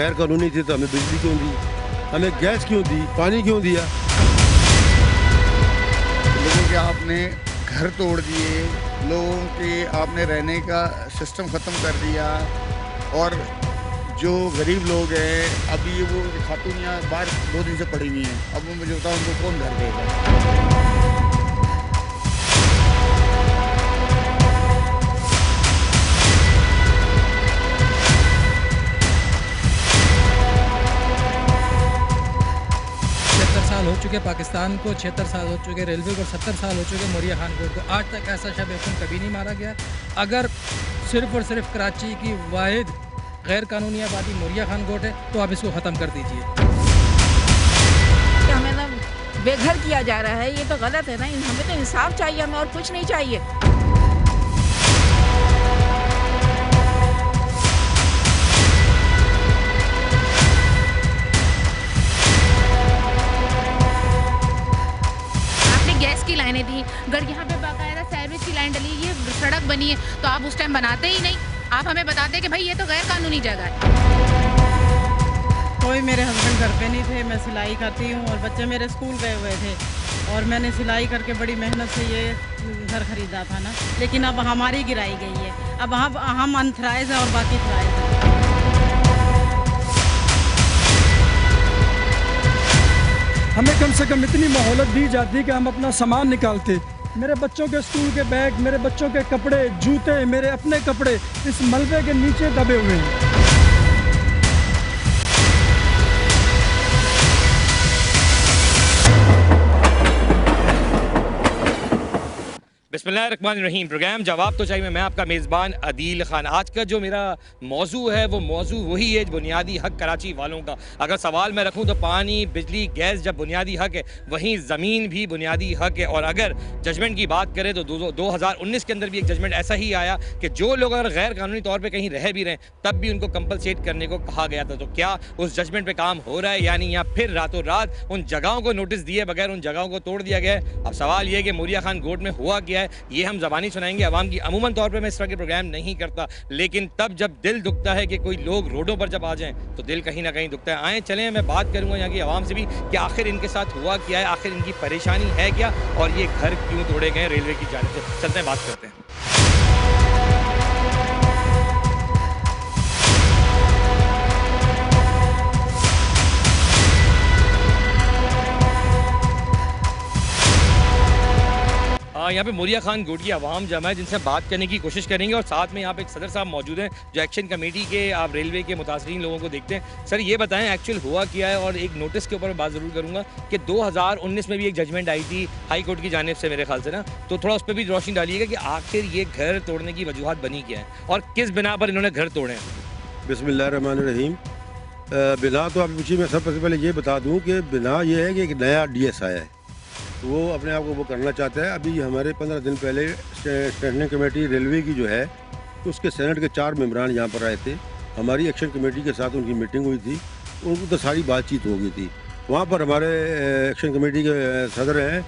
गैर कानूनी थी तो हमें बिजली क्यों दी, हमें गैस क्यों दी, पानी क्यों दिया। लोगों के आपने घर तोड़ दिए, लोगों के आपने रहने का सिस्टम ख़त्म कर दिया। और जो गरीब लोग हैं अभी वो खातून यहाँ बाहर 2 दिन से पड़ी हुई हैं, अब वो मुझे बताओ उनको कौन घर देगा। साल हो चुके पाकिस्तान को, 76 साल हो चुके रेलवे को, 70 साल हो चुके मोरिया खान कोट को। आज तक ऐसा शब खून कभी नहीं मारा गया। अगर सिर्फ और सिर्फ कराची की वाहिद गैर कानूनी आबादी मोरिया खान कोट है तो आप इसको ख़त्म कर दीजिए। हमें ना बेघर किया जा रहा है, ये तो गलत है ना। हमें तो इंसाफ चाहिए, हमें और कुछ नहीं चाहिए। गैस की लाइनें दी, अगर यहाँ पे बाकायदा सर्विस की लाइन डली, ये सड़क बनी है तो आप उस टाइम बनाते ही नहीं। आप हमें बताते कि भाई ये तो गैर कानूनी जगह है। कोई मेरे हस्बैंड घर पे नहीं थे, मैं सिलाई करती हूँ और बच्चे मेरे स्कूल गए हुए थे और मैंने सिलाई करके बड़ी मेहनत से ये घर खरीदा था ना, लेकिन अब हमारी गिराई गई है। अब हम अनथराइज हैं और बाकी थराइज हैं। हमें कम से कम इतनी मोहलत दी जाती कि हम अपना सामान निकालते। मेरे बच्चों के स्कूल के बैग, मेरे बच्चों के कपड़े, जूते, मेरे अपने कपड़े इस मलबे के नीचे दबे हुए हैं। बिस्मिल्लाहिर्रहमानिर्रहीम। प्रोग्राम जवाब तो चाहिए, मैं आपका मेज़बान अदील ख़ान। आज का जो मेरा मौजू है वो मौजू वही है बुनियादी हक कराची वालों का। अगर सवाल मैं रखूं तो पानी, बिजली, गैस जब बुनियादी हक है, वहीं ज़मीन भी बुनियादी हक है। और अगर जजमेंट की बात करें तो 2019 के अंदर भी एक जजमेंट ऐसा ही आया कि जो लोग अगर गैर कानूनी तौर पर कहीं रह भी रहे हैं तब भी उनको कंपलसेट करने को कहा गया था। तो क्या उस जजमेंट पर काम हो रहा है, यानी या फिर रातों रात उन जगहों को नोटिस दिए बगैर उन जगहों को तोड़ दिया गया है। अब सवाल ये है कि मोरिया खान कोट में हुआ क्या है, ये हम ज़बानी सुनाएंगे अवाम की। अमूमन तौर पे मैं इस तरह के प्रोग्राम नहीं करता, लेकिन तब जब दिल दुखता है कि कोई लोग रोडों पर जब आ जाएं तो दिल कहीं ना कहीं दुखता है। आए चलें, मैं बात करूंगा यहाँ की आवाम से भी कि आखिर इनके साथ हुआ क्या है, आखिर इनकी परेशानी है क्या और ये घर क्यों तोड़े गए रेलवे की जानिब से। चलते हैं, बात करते हैं। यहाँ पे मोरिया खान कोट की आवाम जमा है जिनसे बात करने की कोशिश करेंगे और साथ में यहाँ पे एक सदर साहब मौजूद हैं जो एक्शन कमेटी के, आप रेलवे के मुतासरीन लोगों को देखते हैं। सर ये बताएं एक्चुअल हुआ क्या है। और एक नोटिस के ऊपर मैं बात ज़रूर करूँगा कि 2019 में भी एक जजमेंट आई थी हाई कोर्ट की जानिब से मेरे ख्याल से ना, तो थोड़ा उस पर भी रोशनी डालिएगा कि आखिर ये घर तोड़ने की वजूहत बनी क्या है और किस बिना पर इन्होंने घर तोड़े हैं। बिस्मिल्लाहिर्रहमानिर्रहीम। बिना तो आप पूछिए, मैं सबसे पहले ये बता दूँ कि बिना ये है कि एक नया DS आया है, वो अपने आप को वो करना चाहता है। अभी हमारे 15 दिन पहले स्टैंडिंग कमेटी रेलवे की जो है तो उसके सेनेट के 4 मेंबरान यहाँ पर आए थे। हमारी एक्शन कमेटी के साथ उनकी मीटिंग हुई थी, उनको तो सारी बातचीत हो गई थी। वहाँ पर हमारे एक्शन कमेटी के सदर हैं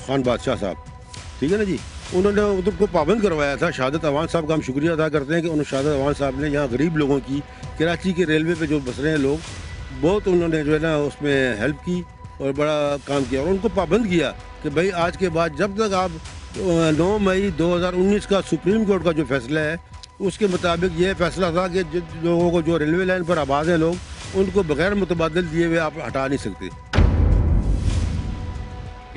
खान बादशाह साहब, ठीक है ना जी, उन्होंने उनको पाबंद करवाया था। शहादत अवान साहब का हम शुक्रिया अदा करते हैं कि उन्होंने शहादत अवान साहब ने यहाँ गरीब लोगों की, कराची के रेलवे पर जो बस रहे हैं लोग, बहुत उन्होंने जो है ना उसमें हेल्प की और बड़ा काम किया। और उनको पाबंद किया कि भाई आज के बाद जब तक आप 9 मई 2019 का सुप्रीम कोर्ट का जो फैसला है उसके मुताबिक ये फैसला था कि जिन लोगों को जो रेलवे लाइन पर आबाद हैं लोग उनको बगैर मुतबादिल दिए हुए आप हटा नहीं सकते।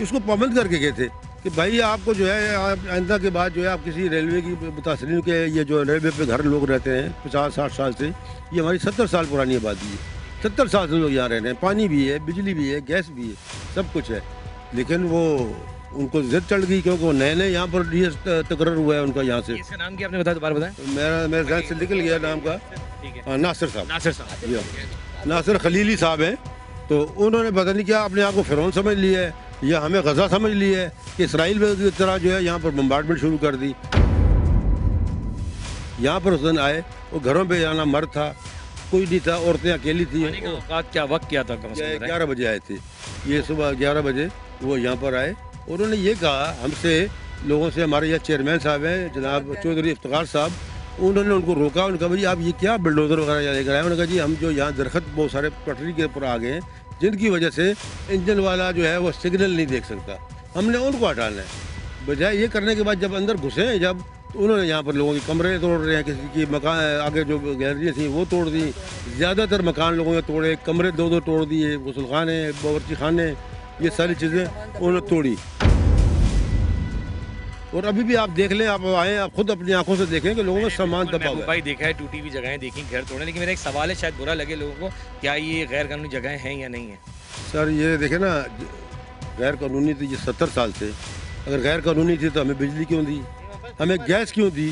इसको पाबंद करके गए थे कि भाई आपको जो है आइंदा के बाद जो है आप किसी रेलवे की मुतासरीन के, ये जो रेलवे पे घर लोग रहते हैं 50-60 साल से, ये हमारी 70 साल पुरानी आबादी है। 70 साल से लोग यहाँ रह रहे हैं, पानी भी है, बिजली भी है, गैस भी है, सब कुछ है। लेकिन वो उनको जिद चढ़ गई क्योंकि वो नए नए यहाँ पर DS तकर्रर हुआ है उनका यहाँ से। इसका नाम क्या आपने बताया, दोबारा बताएं। मेरे ध्यान से निकल गया नाम का। नासिर साहब, नासिर खलीली साहब हैं। तो उन्होंने पता नहीं क्या अपने आप को फिरौन समझ लिया है या हमें गजा समझ लिया है कि इसराइल की तरह जो है यहाँ पर बम्बार्डमेंट शुरू कर दी। यहाँ पर उस दिन आए, वो घरों पे आना मर्द था, कोई नहीं था, औरतें अकेली थी। क्या वक्त क्या था? 11 बजे आए थे, ये सुबह 11 बजे वो यहाँ पर आए। उन्होंने ये कहा हमसे, लोगों से, हमारे यहाँ चेयरमैन साहब हैं जनाब चौधरी इफ्तिखार साहब, उन्होंने उनको रोका, उन्होंने कहा भाई आप ये क्या बुलडोज़र वगैरह लेकर आए। उन्होंने कहा जी हम जो यहाँ दरख्त बहुत सारे पटरी के ऊपर आ गए हैं जिनकी वजह से इंजन वाला जो है वो सिग्नल नहीं देख सकता, हमने उनको हटाना है। बजाय ये करने के बाद जब अंदर घुसे हैं जब, तो उन्होंने यहाँ पर लोगों के कमरे तोड़ रहे हैं, किसी की मकान आगे जो गैलरी थी वो तोड़ दी, ज़्यादातर मकान लोगों ने तोड़े, कमरे दो तोड़ दिए, गुसलखाने, बावर्ची खाने, ये सारी चीज़ें उन्होंने तोड़ी। और अभी भी आप देख लें, आप आए, आप खुद अपनी आंखों से देखें कि लोगों में सामान दबा हुआ है। भाई देखा है, टूटी हुई जगहें देखी, घर तोड़े, लेकिन मेरा एक सवाल है, शायद बुरा लगे लोगों को, क्या ये गैर कानूनी जगहें हैं या नहीं है? सर ये देखें ना, गैर कानूनी थी ये 70 साल से, अगर गैर कानूनी थी तो हमें बिजली क्यों दी, हमें गैस क्यों दी,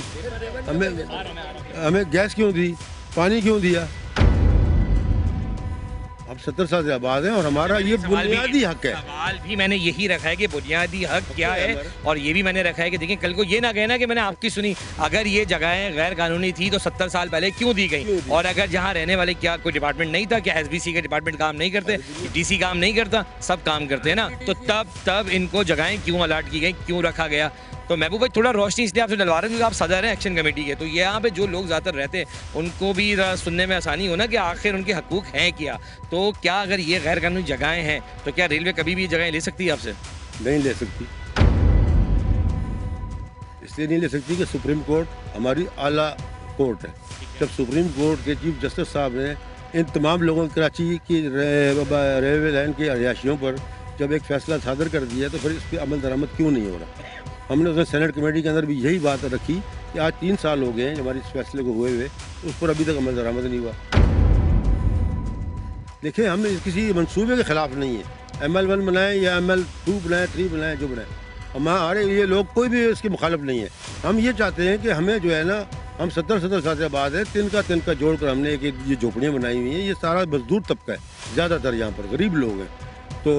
हमें गैस क्यों दी, पानी क्यों दिया? अब 70 साल से आबाद हैं और हमारा ये बुनियादी हक है। सवाल भी मैंने यही रखा है कि बुनियादी हक क्या है, और ये भी मैंने रखा है कि देखिए कल को ये ना कहना कि मैंने आपकी सुनी, अगर ये जगहें गैर कानूनी थी तो 70 साल पहले क्यों दी गई, और अगर जहाँ रहने वाले क्या कोई डिपार्टमेंट नहीं था, क्या SBC का डिपार्टमेंट काम नहीं करते, DC काम नहीं करता, सब काम करते हैं ना, तो तब इनको जगहें क्यों अलाट की गई, क्यों रखा गया? तो महबूब भाई थोड़ा रोशनी इसलिए आपसे डलवा रहे हैं क्योंकि आप सदर हैं एक्शन कमेटी के, तो यहाँ पे जो लोग ज़्यादातर रहते हैं उनको भी सुनने में आसानी हो ना कि आखिर उनके हकूक़ हैं क्या। तो क्या अगर ये गैर कानूनी जगहें हैं तो क्या रेलवे कभी भी ये जगहें ले सकती है आपसे? नहीं ले सकती, इसलिए नहीं ले सकती कि सुप्रीम कोर्ट हमारी आला कोर्ट है। जब सुप्रीम कोर्ट के चीफ जस्टिस साहब ने इन तमाम लोगों कराची की रेलवे लाइन के रिहायशियों पर जब एक फ़ैसला सादर कर दिया तो फिर इस पर अमल दरामद क्यों नहीं हो रहा? हमने उसमें सेनेट कमेटी के अंदर भी यही बात रखी कि आज 3 साल हो गए हैं हमारे इस फैसले को हुए, उस पर अभी तक अमल दरामद नहीं हुआ। देखिए हम किसी मंसूबे के ख़िलाफ़ नहीं है, ML1 बनाएं या ML2 बनाएं, 3 बनाएं, जो बनाएं, हमारे ये लोग कोई भी इसकी मुखालफ नहीं है। हम ये चाहते हैं कि हमें जो है ना, हम 70 साल से बाद है, तिनका जोड़कर हमने एक ये झोपड़ियाँ बनाई हुई हैं, ये सारा मजदूर तबका है, ज़्यादातर यहाँ पर गरीब लोग हैं, तो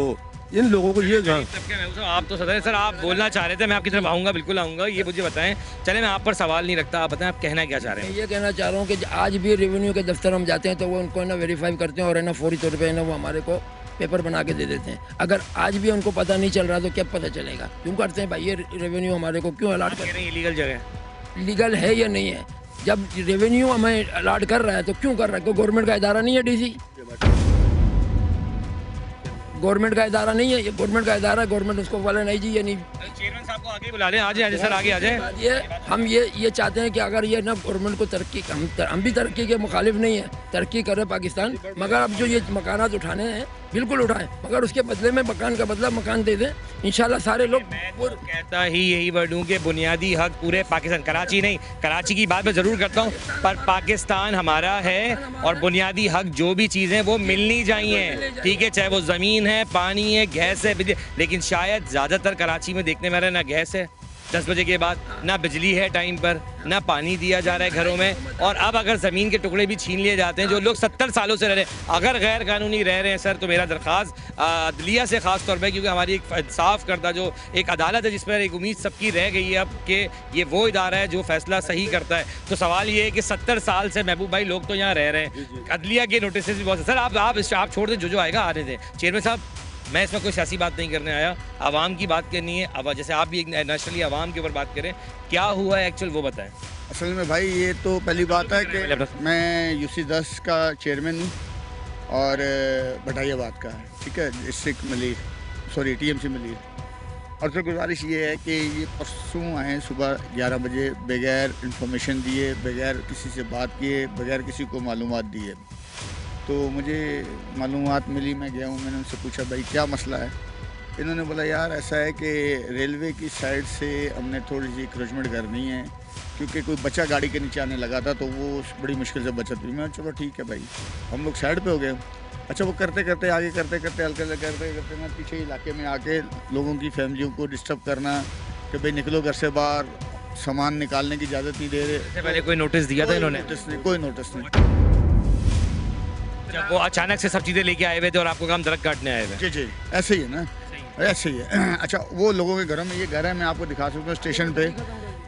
इन लोगों को ये आप तो सदर सर आप बोलना चाह रहे थे, मैं आपकी तरफ आऊँगा, बिल्कुल आऊँगा, ये मुझे बताएं। चले मैं आप पर सवाल नहीं रखता, आप बताएं आप कहना क्या चाह रहे हैं? ये कहना चाह रहा हूँ कि आज भी रेवेन्यू के दफ्तर हम जाते हैं तो वो उनको ना वेरीफाई करते हैं और है ना फौरी तौर पे ना वो हमारे को पेपर बना के दे देते हैं। अगर आज भी उनको पता नहीं चल रहा तो क्या पता चलेगा? क्यों करते हैं भाई ये रेवेन्यू हमारे को क्यों अलाट कर रहे हैं? लीगल जगह लीगल है या नहीं है? जब रेवेन्यू हमें अलाट कर रहा है तो क्यों कर रहा है? कोई गवर्नमेंट का इदारा नहीं है DC? गवर्नमेंट का इदारा नहीं है, ये गवर्नमेंट का इदारा है, गवर्नमेंट उसको बोले नहीं जी ये नहीं। चेयरमैन साहब को आगे बुला लें, आ जाए सर, आगे आ जाए। ये हम ये चाहते हैं कि अगर ये ना गवर्नमेंट को तरक्की, हम भी तरक्की के मुखालिफ नहीं है, तरक्की करे पाकिस्तान, मगर अब जो ये मकानात उठाने हैं बिल्कुल उठाएं, मगर उसके बदले में मकान का बदला मकान दे दें, इंशाल्लाह सारे लोग। कहता ही यही वर्ड हूँ कि बुनियादी हक पूरे पाकिस्तान, कराची नहीं, कराची की बात मैं ज़रूर करता हूँ, पर पाकिस्तान हमारा है और बुनियादी हक जो भी चीज़ें वो मिलनी चाहिए, ठीक है, चाहे वो ज़मीन है, पानी है, गैस है, बिजली, लेकिन शायद ज़्यादातर कराची में देखने में आ रहा है ना गैस है 10 बजे के बाद, ना बिजली है टाइम पर, ना पानी दिया जा रहा है घरों में, और अब अगर ज़मीन के टुकड़े भी छीन लिए जाते हैं, जो लोग 70 सालों से रह रहे हैं, अगर गैर कानूनी रह रहे हैं सर, तो मेरा दरख्वास्त अदलिया से ख़ास तौर पर, क्योंकि हमारी एक इंसाफ करता जो एक अदालत है जिस पर एक उम्मीद सबकी रह गई है अब कि ये वो इदारा है जो फैसला सही करता है, तो सवाल ये है कि 70 साल से महबूब भाई लोग तो यहाँ रह रहे हैं, अदलिया के नोटिस भी बहुत। सर आप छोड़ दें, जो आएगा आने दें। चेयरमैन साहब मैं इसमें कोई सियासी बात नहीं करने आया, आवाम की बात करनी है, अब जैसे आप भी एक नेशनली आवाम के ऊपर बात करें, क्या हुआ है एक्चुअल वो बताएं। असल में भाई ये तो पहली बात है कि मैं UC10 का चेयरमैन हूँ और बटाइयाबाद का, ठीक है, district Malir, sorry TMC Malir, और फिर गुजारिश ये है कि ये परसों आए सुबह 11 बजे बगैर इंफॉर्मेशन दिए, बगैर किसी से बात किए, बगैर किसी को मालूमात दिए, तो मुझे मालूमात मिली, मैं गया हूँ, मैंने उनसे पूछा भाई क्या मसला है, इन्होंने बोला यार ऐसा है कि रेलवे की साइड से हमने थोड़ी सी इंक्रोचमेंट करनी है, क्योंकि कोई बच्चा गाड़ी के नीचे आने लगा था तो वो बड़ी मुश्किल से बचत हुई। मैं चलो ठीक है भाई, हम लोग साइड पे हो गए। अच्छा वो करते करते आगे करते करते हल्के करते करते मैं पीछे इलाके में आके लोगों की फैमिलियों को डिस्टर्ब करना कि भाई निकलो घर से बाहर, सामान निकालने की इजाज़त नहीं दे रहे। पहले कोई नोटिस दिया था इन्होंने? कोई नोटिस नहीं। वो अचानक से सब चीज़ें लेके आए हुए थे और आपको काम दरख्त काटने आए हुए? जी ऐसे ही है ना, ऐसे ही है। अच्छा वो लोगों के घरों में ये घर है, मैं आपको दिखा सकता हूँ, स्टेशन पे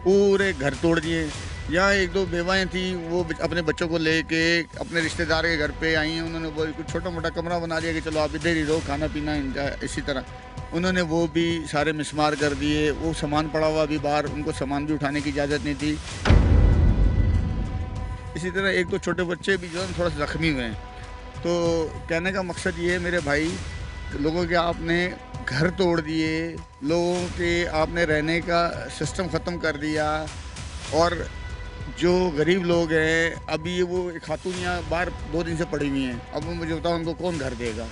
पूरे घर तोड़ दिए। यहाँ 1-2 बेवाएँ थी, वो अपने बच्चों को लेके अपने रिश्तेदार के घर पे आई हैं, उन्होंने वो कुछ छोटा मोटा कमरा बना लिया कि चलो आप इधर ही रहो, खाना पीना इनका इसी तरह। उन्होंने वो भी सारे मिसमार कर दिए, वो सामान पड़ा हुआ अभी बाहर, उनको सामान भी उठाने की इजाज़त नहीं थी। इसी तरह एक दो छोटे बच्चे भी जो है थोड़ा सा ज़ख्मी हुए हैं। तो कहने का मकसद ये है मेरे भाई, लोगों के आपने घर तोड़ दिए, लोगों के आपने रहने का सिस्टम ख़त्म कर दिया, और जो गरीब लोग हैं अभी ये वो खातून यहाँ बाहर 2 दिन से पड़ी हुई हैं, अब मुझे बताओ उनको कौन घर देगा?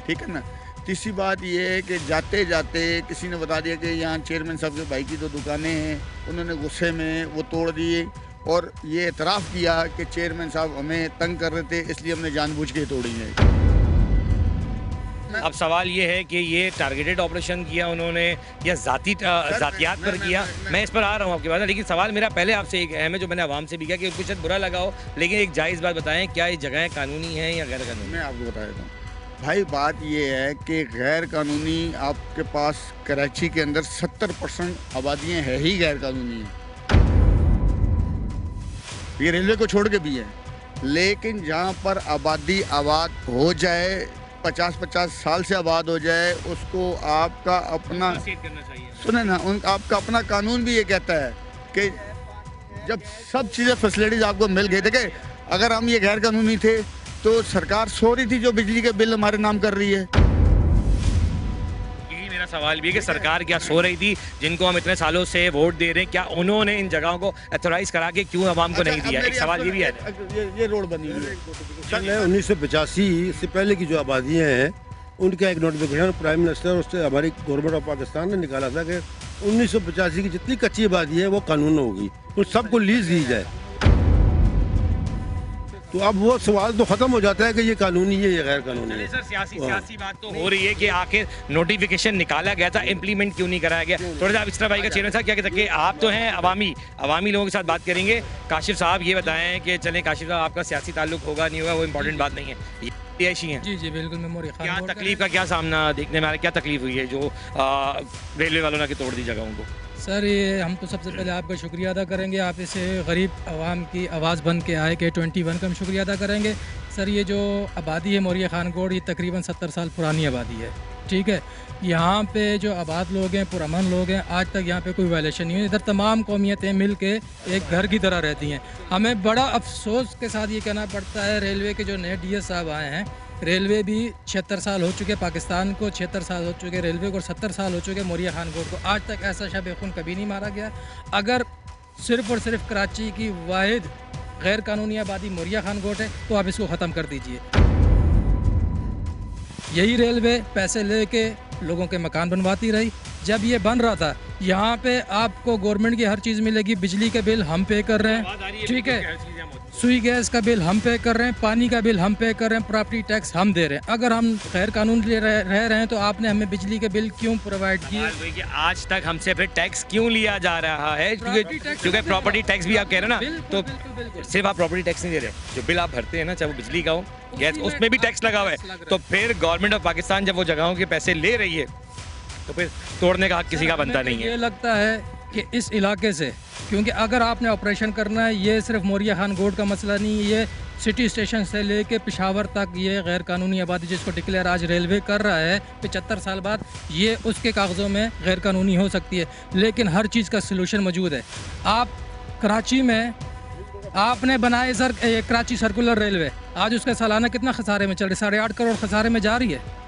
ठीक है ना। तीसरी बात ये है कि जाते जाते किसी ने बता दिया कि यहाँ चेयरमैन साहब के भाई की 2 दुकानें हैं, उन्होंने गुस्से में वो तोड़ दिए और ये एतराफ़ किया कि चेयरमैन साहब हमें तंग कर रहे थे इसलिए हमने जानबूझ के तोड़ी है। अब सवाल ये है कि ये टारगेटेड ऑपरेशन किया उन्होंने या ज़ातियात पर किया? मैं इस पर आ रहा हूँ आपके पास, लेकिन सवाल मेरा पहले आपसे एक अहम है जो मैंने आवाम से भी किया कि उनको शायद बुरा लगा हो, लेकिन एक जायज़ बात बताएं, क्या ये जगहें कानूनी हैं या गैर कानूनी? मैं आपको बता देता हूँ भाई, बात ये है कि गैर कानूनी आपके पास कराची के अंदर 70% आबादियाँ है ही गैर कानूनी हैं, ये रेलवे को छोड़ के भी है। लेकिन जहाँ पर आबादी आबाद हो जाए, 50-50 साल से आबाद हो जाए, उसको आपका अपना सुने ना, आपका अपना कानून भी ये कहता है कि जब सब चीज़ें फैसिलिटीज़ आपको मिल गई। देखिए, अगर हम ये गैर कानूनी थे तो सरकार सो रही थी जो बिजली के बिल हमारे नाम कर रही है। यही मेरा सवाल भी है कि सरकार क्या सो रही थी? जिनको हम इतने सालों से वोट दे रहे हैं, क्या उन्होंने इन जगहों को अथोराइज करा के क्यों आवाम को नहीं दिया? एक सवाल ये भी है। ये रोड बनी हुई है 1985 से पहले की जो आबादियाँ हैं उनका एक नोटिफिकेशन प्राइम मिनिस्टर उससे हमारी गवर्नमेंट ऑफ पाकिस्तान ने निकाला था कि 1985 की जितनी कच्ची आबादी है वो कानून होगी, उन सबको लीज दी जाए। तो अब वो सवाल तो ख़त्म हो जाता है कि ये कानूनी है या गैर कानूनी है। सर, सियासी बात तो हो रही है कि आखिर नोटिफिकेशन निकाला गया था, इम्प्लीमेंट क्यों नहीं कराया गया? थोड़ा सा आप इस भाई का चेयरमैन साहब क्या कहते हैं? आप तो हैं अवामी लोगों के साथ बात करेंगे। काशिफ साहब ये बताएं कि चलें, काशिफ साहब आपका सियासी ताल्लुक होगा नहीं होगा वो इंपॉर्टेंट बात नहीं है, ऐसी हैं। जी बिल्कुल, मैं मोरिया खान क्या तकलीफ का क्या सामना देखने में आ रहा है? क्या तकलीफ हुई है जो रेलवे वालों ने तोड़ दी जगहों को? सर, ये हम तो सबसे पहले आपका शुक्रिया अदा करेंगे, आप इसे गरीब आवाम की आवाज़ बन के आए, K21 का हम शुक्रिया अदा करेंगे। सर, ये जो आबादी है मोरिया खान कोट, ये तकरीबन 70 साल पुरानी आबादी है, ठीक है। यहाँ पे जो आबाद लोग हैं, पुरअमन लोग हैं, आज तक यहाँ पे कोई वायलेशन नहीं हुई। इधर तमाम कौमियतें मिल के एक घर की तरह रहती हैं। हमें बड़ा अफसोस के साथ ये कहना पड़ता है, रेलवे के जो नए DS साहब आए हैं, रेलवे भी 76 साल हो चुके, पाकिस्तान को 76 साल हो चुके, रेलवे को 70 साल हो चुके, मोरिया खान कोट को आज तक ऐसा शब खून कभी नहीं मारा गया। अगर सिर्फ़ और सिर्फ कराची की वाहिद गैर कानूनी आबादी मोरिया खान कोट है तो आप इसको ख़त्म कर दीजिए। यही रेलवे पैसे लेके लोगों के मकान बनवाती रही। जब ये बन रहा था, यहाँ पे आपको गवर्नमेंट की हर चीज़ मिलेगी, बिजली के बिल हम पे कर रहे हैं, ठीक है, सुई गैस का बिल हम पे कर रहे हैं, पानी का बिल हम पे कर रहे हैं, प्रॉपर्टी टैक्स हम दे रहे हैं। अगर हम गैर कानून रह रहे हैं तो आपने हमें बिजली के बिल क्यों प्रोवाइड किए? आज तक हमसे फिर टैक्स क्यों लिया जा रहा है? क्योंकि प्रॉपर्टी टैक्स भी आप कह रहे हैं ना, तो सिर्फ आप प्रॉपर्टी टैक्स नहीं दे रहे, जो बिल आप भरते हैं ना, चाहे वो बिजली का हो, गैस, उसमें भी टैक्स लगा हुआ है। तो फिर गवर्नमेंट ऑफ पाकिस्तान जब वो जगहों के पैसे ले रही है तो फिर तोड़ने का हक किसी का बनता नहीं है। ये लगता है कि इस इलाके से, क्योंकि अगर आपने ऑपरेशन करना है, ये सिर्फ मोरिया खान कोट का मसला नहीं, ये सिटी स्टेशन से लेके पेशावर तक ये गैर कानूनी आबादी जिसको डिक्लेयर आज रेलवे कर रहा है 75 साल बाद, ये उसके कागज़ों में गैर कानूनी हो सकती है। लेकिन हर चीज़ का सलूशन मौजूद है। आप कराची में आपने बनाए सर कराची सर्कुलर रेलवे, आज उसका सालाना कितना खसारे में चल रही? 8.5 करोड़ खसारे में जा रही है।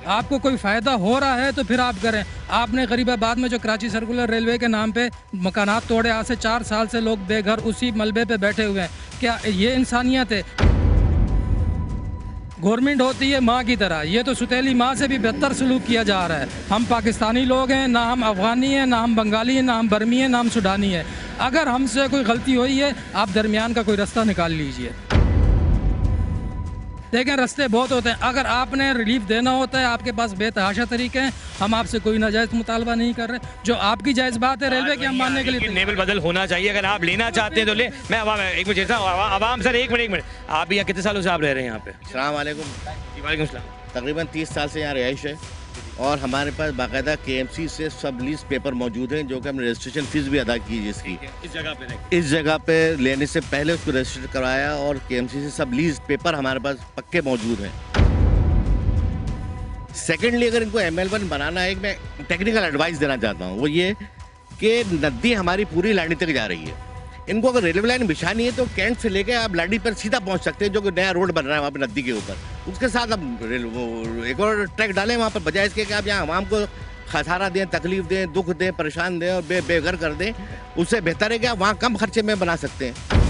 आपको कोई फ़ायदा हो रहा है तो फिर आप करें। आपने गरीबाबाद में जो कराची सर्कुलर रेलवे के नाम पे मकानात तोड़े, आज से 4 साल से लोग बेघर उसी मलबे पे बैठे हुए हैं। क्या ये इंसानियत है? गवर्नमेंट होती है माँ की तरह, ये तो सुतेली माँ से भी बेहतर सलूक किया जा रहा है। हम पाकिस्तानी लोग हैं, ना हम अफ़गानी हैं, ना हम बंगाली हैं, ना हम बर्मी हैं, ना हम सुडानी हैं। अगर हमसे कोई गलती हुई है, आप दरमियान का कोई रास्ता निकाल लीजिए। देखें, रास्ते बहुत होते हैं। अगर आपने रिलीफ देना होता है, आपके पास बेतहाशा तरीके हैं। हम आपसे कोई नाजायज़ मुतालबा नहीं कर रहे। जो आपकी जायज़ बात है रेलवे की, हम मानने के लिए नेवल बदल होना चाहिए। अगर आप लेना चाहते हैं तो ले। मैं एक मिनट आवाम सर, एक मिनट आप यहाँ कितने सालों से आप रह रहे हैं यहाँ पे? अस्सलाम वालेकुम। वालेकुम सलाम। तकरीबन 30 साल से यहाँ रिहाइश है और हमारे पास बाकायदा KMC से सब लीज पेपर मौजूद हैं, जो कि हमने रजिस्ट्रेशन फ़ीस भी अदा की जिसकी इस जगह पे लेने से पहले उसको रजिस्टर करवाया और KMC से सब लीज पेपर हमारे पास पक्के मौजूद हैं। सेकेंडली, अगर इनको ML1 बनाना है, मैं टेक्निकल एडवाइस देना चाहता हूँ, वो ये कि नदी हमारी पूरी लानी तक जा रही है। इनको अगर रेलवे लाइन बिछानी है तो कैंट से लेके आप लाडी पर सीधा पहुंच सकते हैं, जो कि नया रोड बन रहा है वहाँ पे नदी के ऊपर। उसके साथ अब एक और ट्रैक डालें वहाँ पर, बजाय इसके कि आप यहाँ आवाम को खसारा दें, तकलीफ दें, दुख दें, परेशान दें और बेघर कर दें। उससे बेहतर है कि आप वहाँ कम खर्चे में बना सकते हैं।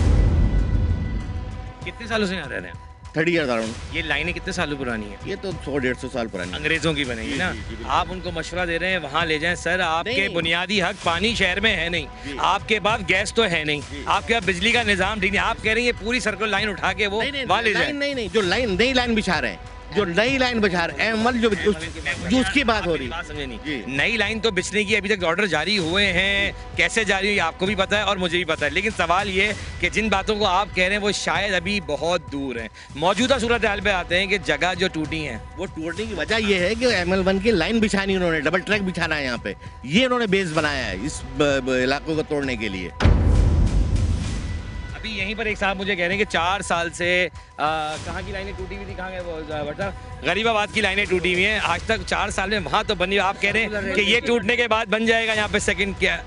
कितने सालों से यहाँ रह रहे हैं? 30 ईयर अराउंड। ये लाइनें कितने सालों पुरानी है? ये तो 100-150 साल पुरानी। अंग्रेजों की बनेगी ना। आप उनको मशवरा दे रहे हैं वहाँ ले जाएं। सर आपके बुनियादी हक पानी शहर में है नहीं, आपके पास गैस तो है नहीं, आपके पास बिजली का निजाम ठीक नहीं, आप कह रहे हैं ये पूरी सर्कुलर लाइन उठा के वो वहाँ ले जाए। नहीं, जो लाइन नई लाइन बिछा रहे हैं, जो नई लाइन बिछा रहे हैं, जो उसकी बात हो रही है। समझे नहीं, नई लाइन तो बिछने की अभी तक ऑर्डर जारी हुए हैं, कैसे जारी हुई आपको भी पता है और मुझे भी पता है, लेकिन सवाल ये कि जिन बातों को आप कह रहे हैं वो शायद अभी बहुत दूर हैं। मौजूदा सूरत हाल पे आते हैं कि जगह जो टूटी हैं, वो टूटने की वजह ये है कि ML1 की लाइन बिछानी उन्होंने, डबल ट्रैक बिछाना है यहाँ पे, ये उन्होंने बेस बनाया है इस इलाकों को तोड़ने के लिए। अभी यहीं पर एक साहब मुझे कह रहे हैं कि 4 साल से कहाँ की लाइनें टूटी हुई थी, कहाँ वो गरीबाबाद की लाइनें टूटी हुई हैं, आज तक 4 साल में वहाँ तो बनी। आप कह रहे हैं कि ये टूटने के बाद बन जाएगा यहाँ पे सेकंड। क्या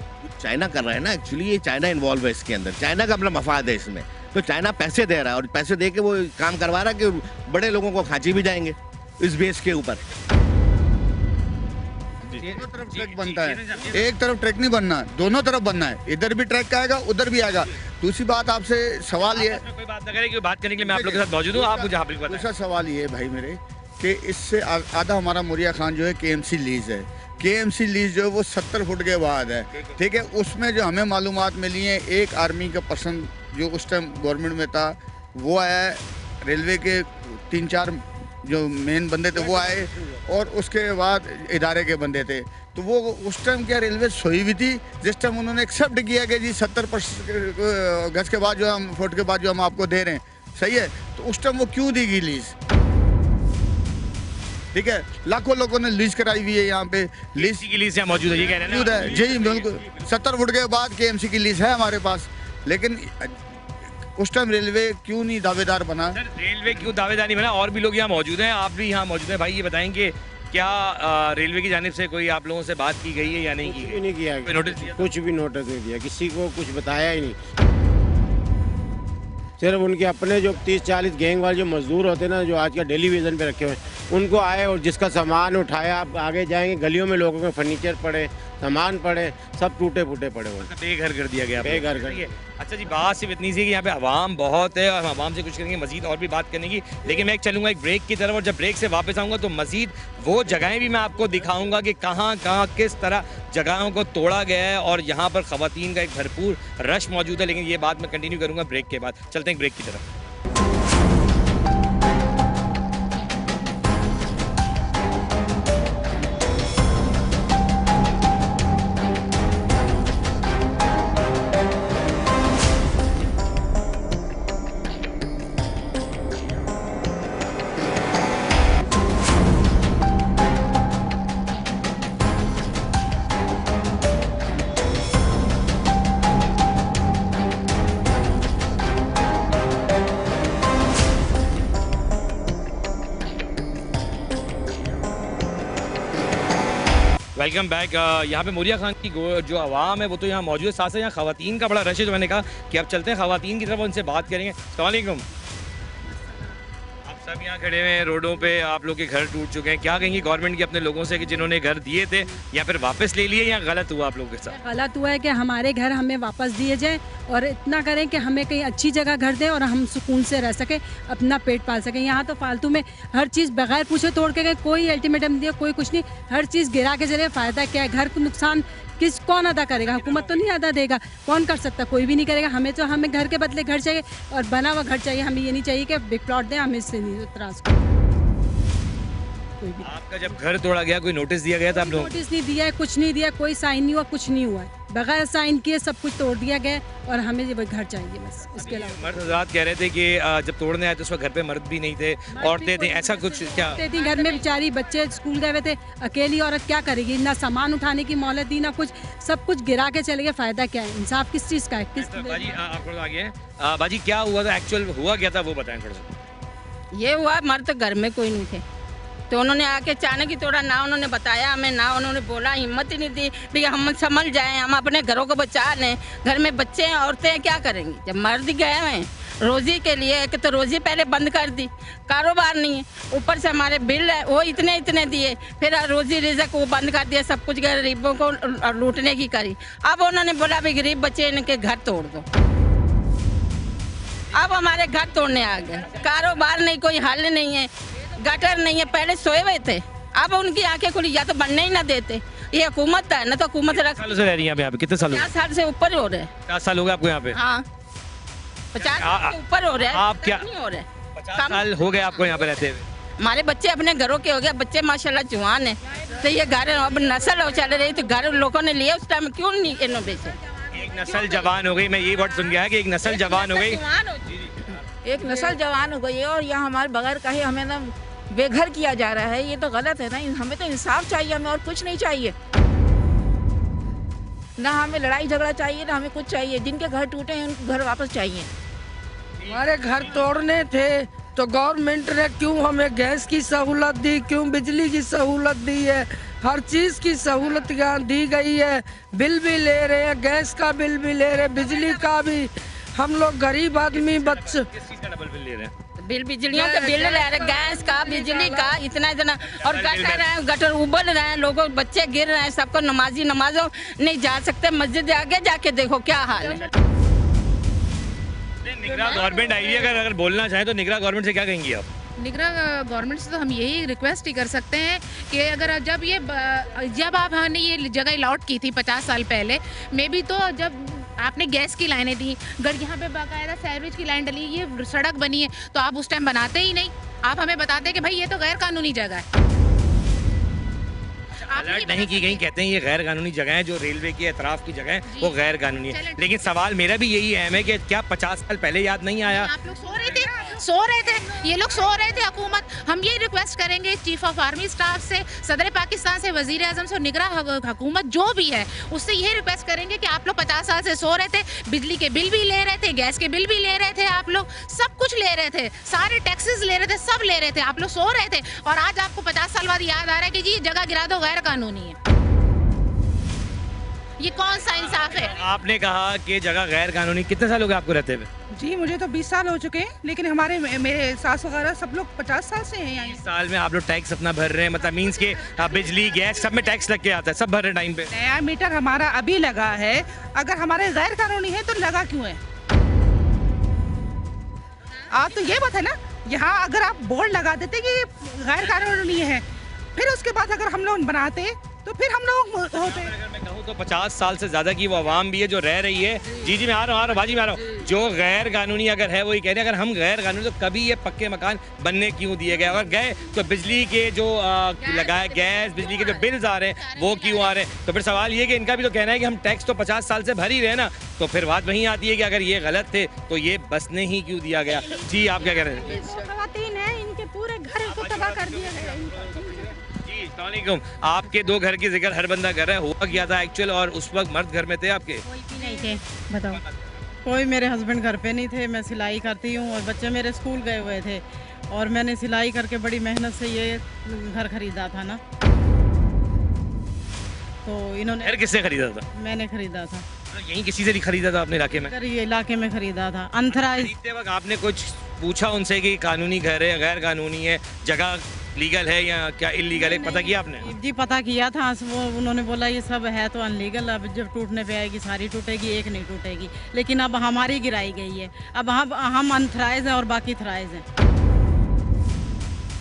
चाइना कर रहा है ना, एक्चुअली ये चाइना इन्वॉल्व है इसके अंदर, चाइना का अपना मफाद है इसमें, तो चाइना पैसे दे रहा है और पैसे दे के वो काम करवा रहा है कि बड़े लोगों को खांची भी जाएंगे इस बेस के ऊपर। दोनों तरफ ट्रैक बनता है, एक तरफ ट्रैक नहीं बनना, दोनों तरफ बनना है, इधर भी ट्रैक आएगा उधर भी आएगा। दूसरी बात आपसे सवाल ये, कोई बात ना करें कि बात करने के लिए मैं आप लोग के साथ मौजूद हूँ, आप मुझे बताएं। दूसरा सवाल ये है भाई मेरे कि इससे आधा हमारा मोरिया खान जो है KMC लीज है, KMC लीज जो है वो 70 फुट के बाद है, ठीक है। उसमें जो हमें मालूमात मिली है, एक आर्मी का पर्सन जो उस टाइम गवर्नमेंट में था वो आया, रेलवे के 3-4 जो मेन बंदे थे वो आए और उसके बाद इदारे के बंदे थे, तो वो उस टाइम क्या रेलवे सोई हुई थी जिस टाइम उन्होंने एक्सेप्ट किया कि जी 70% गज के बाद जो हम फुट के बाद जो हम आपको दे रहे हैं, सही है, तो उस टाइम वो क्यों दी गई लीज, ठीक है। लाखों लोगों ने लीज कराई हुई है यहाँ पे, लीज की लीज यहाँ मौजूद है, ये कह रहे हैं मौजूद है जी, बिल्कुल 70 फुट के बाद KMC की लीज है हमारे पास, लेकिन उस टाइम रेलवे क्यों नहीं दावेदार बना? सर रेलवे क्यों दावेदार नहीं बना? और भी लोग यहाँ मौजूद हैं, आप भी यहाँ मौजूद हैं। भाई ये बताएंगे क्या रेलवे की जानिब से कोई आप लोगों से बात की गई है या नहीं की गई? नहीं किया, कुछ भी नोटिस नहीं दिया, किसी को कुछ बताया ही नहीं। सिर्फ उनके अपने जो 30-40 गैंग वाले जो मजदूर होते हैं ना, जो आज का डेली वेतन पे रखे हुए हैं, उनको आए और जिसका सामान उठाया, आप आगे जाएंगे गलियों में लोगों के फर्नीचर पड़े, सामान पड़े, सब टूटे फूटे पड़े हुए, बेघर कर दिया गया, बेघर कर दिया। अच्छा जी, बात सिर्फ इतनी सी कि यहाँ पे आवाम बहुत है और हम आवाम से कुछ करेंगे, मजीद और भी बात करने की, लेकिन मैं एक चलूँगा एक ब्रेक की तरफ, और जब ब्रेक से वापस आऊँगा तो मजीद वो जगहें भी मैं आपको दिखाऊँगा कि कहाँ कहाँ किस तरह जगहों को तोड़ा गया है, और यहाँ पर ख़वातीन का एक भरपूर रश मौजूद है। लेकिन ये बात मैं कंटिन्यू करूँगा ब्रेक के बाद। चलते हैं ब्रेक की तरफ। Welcome back. यहाँ पे मोरिया खान की जो आवाम है वो तो यहाँ मौजूद है, साथ साथ यहाँ ख़वातीन का बड़ा रश है, तो मैंने कहा कि अब चलते हैं ख़वातीन की तरफ, उनसे बात करेंगे। अस्सलाम वालेकुम। आप सब यहाँ खड़े हुए हैं रोडों पे, आप लोग के घर टूट चुके हैं, क्या कहेंगी गवर्नमेंट के अपने लोगों से कि जिन्होंने घर दिए थे या फिर वापस ले लिए, या गलत हुआ आप लोगों के साथ? गलत हुआ है कि हमारे घर हमें वापस दिए जाए और इतना करें कि हमें कहीं अच्छी जगह घर दें और हम सुकून से रह सकें, अपना पेट पाल सकें। यहाँ तो फालतू में हर चीज़ बगैर पूछे तोड़ के गए, कोई अल्टीमेटम दिया, कोई कुछ नहीं, हर चीज़ गिरा के जरिए फ़ायदा क्या है? घर को नुकसान कौन अदा करेगा? हुकूमत तो नहीं अदा देगा, कौन कर सकता? कोई भी नहीं करेगा। हमें घर के बदले घर चाहिए और बना हुआ घर चाहिए, हमें ये नहीं चाहिए कि बिग प्लॉट दें, हमें इससे नहीं इतराज़। आपका जब घर तोड़ा गया कोई नोटिस दिया गया था आप लोगों को? नोटिस नहीं दिया है, कुछ नहीं दिया, कोई साइन नहीं हुआ, कुछ नहीं हुआ है, बगैर साइन किए सब कुछ तोड़ दिया गया और हमें ये घर चाहिए बस, इसके अलावा। मर्द हज़रात कह रहे थे कि जब तोड़ने आए तो उस वक्त घर पे मर्द भी नहीं थे, औरतें थी, ऐसा कुछ क्या? थी घर में, बेचारी बच्चे स्कूल गए हुए थे, अकेली औरत क्या करेगी? ना सामान उठाने की मोहलत दी, ना कुछ, सब कुछ गिरा के चले गए। फ़ायदा क्या है? इंसाफ किस चीज़ का है? किस बाजी आप थोड़ा आगे हैं, बाजी क्या हुआ था, एक्चुअल हुआ क्या था वो बताएं थोड़ा सा। ये हुआ, मर्द तो घर में कोई नहीं थे, तो उन्होंने आके अचानक ही तोड़ा, ना उन्होंने बताया हमें, ना उन्होंने बोला, हिम्मत ही नहीं दी भैया हम संभल जाएं, हम अपने घरों को बचा लें, घर में बच्चे हैं, औरतें हैं, क्या करेंगी जब मर्द गए हैं रोजी के लिए। एक तो रोजी पहले बंद कर दी, कारोबार नहीं है, ऊपर से हमारे बिल है वो इतने इतने दिए, फिर रोजी रिजक वो बंद कर दिया, सब कुछ गरीबों को लूटने की करी। अब उन्होंने बोला भाई गरीब बच्चे इनके घर तोड़ दो, अब हमारे घर तोड़ने आ गए। कारोबार नहीं, कोई हल नहीं है, गटर नहीं है, पहले सोए हुए थे, अब उनकी आंखें खुली, या तो बनने ही ना देते। ये हुकूमत है ना, तो हुकूमत रख। सालों से रह रही हैं यहाँ पे? कितने साल? 50 साल से ऊपर हो रहे हैं। 50 साल हो गए आपको यहाँ पे? हाँ 50 साल से ऊपर हो रहे हैं। आप क्या नहीं हो रहे? 50 साल हो गए आपको यहाँ पे रहते हुए? हमारे बच्चे अपने घरों के हो गए, बच्चे माशाल्लाह जवान है, तो ये घर अब नस्ल हो चल रही, तो घर लोगों ने लिया उस टाइम क्यों नहीं इन्होंने बेचे? एक नस्ल जवान हो गई, मैं ये वर्ड सुन गया है कि एक नस्ल जवान हो गई। एक नस्ल जवान हो गई है और यहाँ हमारे बगैर कहीं हमें ना बेघर किया जा रहा है, ये तो गलत है ना। हमें तो इंसाफ चाहिए, हमें और कुछ नहीं चाहिए, ना हमें लड़ाई झगड़ा चाहिए, ना हमें कुछ चाहिए। जिनके घर टूटे हैं उनको घर वापस चाहिए। हमारे घर तोड़ने थे तो गवर्नमेंट ने क्यों हमें गैस की सहूलत दी, क्यों बिजली की सहूलत दी है, हर चीज़ की सहूलत यहाँ दी गई है। बिल भी ले रहे हैं, गैस का बिल भी ले रहे हैं, बिजली का भी। हम लोग गरीब आदमी बच्चे किस चीज़ का डबल बिल ले रहे हैं? बिल बिजलियों के बिल ले रहे, गैस का, बिजली का, इतना इतना। और गटर उबल रहे हैं, लोगों बच्चे गिर रहे हैं, सबको नमाजों नहीं जा सकते, मस्जिद आगे जाके देखो क्या हाल है। निगरान गवर्नमेंट आई है, अगर बोलना चाहें तो निगरान गवर्नमेंट से क्या कहेंगी आप? निगरान गवर्नमेंट से तो हम यही रिक्वेस्ट ही कर सकते हैं कि अगर जब आपने ये जगह अलॉट की थी 50 साल पहले में भी, तो जब आपने गैस की लाइनें दी, अगर यहाँ पे बाकायदा सैवरेज की लाइन डली, ये सड़क बनी है, तो आप उस टाइम बनाते ही नहीं। आप हमें बताते कि भाई ये तो गैर कानूनी जगह है। अलर्ट नहीं की गई, कहते हैं ये गैर कानूनी जगह है, जो रेलवे की एतराफ़ की जगह है वो गैर कानूनी है। लेकिन सवाल मेरा भी यही अहम है कि क्या 50 साल पहले याद नहीं आया? आप लोग सो रहे थे, ये लोग सो रहे थे। हुकूमत, हम ये रिक्वेस्ट करेंगे चीफ ऑफ आर्मी स्टाफ से, सदर पाकिस्तान से, वजीर आजम से, निगरान हुकूमत जो भी है उससे ये रिक्वेस्ट करेंगे कि आप लोग 50 साल से सो रहे थे, बिजली के बिल भी ले रहे थे, गैस के बिल भी ले रहे थे, आप लोग सब कुछ ले रहे थे, सारे टैक्सेस ले रहे थे, सब ले रहे थे, आप लोग सो रहे थे, और आज आपको 50 साल बाद याद आ रहा है कि जी जगह गिरा दो, गैर कानूनी है। ये कौन सा इंसाफ है? आपने कहा कि जगह गैर कानूनी। कितने साल हो गए आपको रहते हुए? जी मुझे तो 20 साल हो चुके हैं, लेकिन मेरे सास वगैरह सब लोग 50 साल से हैं यहाँ। 20 साल में आप लोग टैक्स अपना भर रहे हैं, मतलब मीन्स के बिजली गैस सब में टैक्स लग के आता है, सब भर रहे टाइम पे। नया मीटर हमारा अभी लगा है, अगर हमारे गैर कानूनी है तो लगा क्यों है? आप तो ये बात है ना, यहाँ अगर आप बोर्ड लगा देते कि गैर कानूनी है, फिर उसके बाद अगर हम लोग बनाते तो फिर हम लोग होते। अगर मैं कहूँ तो 50 साल से ज़्यादा की वो आवाम भी है जो रह रही है। जी मैं आ रहा हूँ बाजी में आ रहा हूँ। जो गैर कानूनी अगर है वही कह रहे हैं, अगर हम गैर कानूनी तो कभी ये पक्के मकान बनने क्यों दिए गए? अगर गए तो बिजली के जो लगाए गैस, बिजली के जो बिल्स आ रहे हैं वो क्यों आ रहे हैं? तो फिर सवाल ये कि इनका भी तो कहना है कि हम टैक्स तो 50 साल से भर ही रहे ना, तो फिर बात वहीं आती है कि अगर ये गलत थे तो ये बसने ही क्यों दिया गया? जी आप क्या कह रहे हैं? खवातीन है, इनके पूरे घर को तबाह कर दिया गया। अस्सलामुअलैकुम। आपके 2 घर की जिक्र हर बंदा कर रहा है, हुआ क्या था एक्चुअल? और उस वक्त मर्द घर में थे आपके? कोई भी नहीं थे। बताओ। कोई मेरे हस्बैंड घर पे नहीं थे, मैं सिलाई करती हूँ और बच्चे मेरे स्कूल गए हुए थे, और मैंने सिलाई करके बड़ी मेहनत से ये घर खरीदा था ना। तो इन्होंने घर किससे खरीदा था? मैंने खरीदा था। यहीं किसी से नहीं खरीदा था अपने इलाके में? ये इलाके में खरीदा था। अंतराय खरीदते वक्त आपने कुछ पूछा उनसे कि कानूनी घर है, गैर कानूनी है, जगह लीगल है या क्या इलीगल है, पता किया आपने? जी पता किया था, वो उन्होंने बोला ये सब है तो अनलीगल, अब जब टूटने पे आएगी सारी टूटेगी, एक नहीं टूटेगी। लेकिन अब हमारी गिराई गई है, अब हम अनथराइज हैं और बाकी थराइज हैं,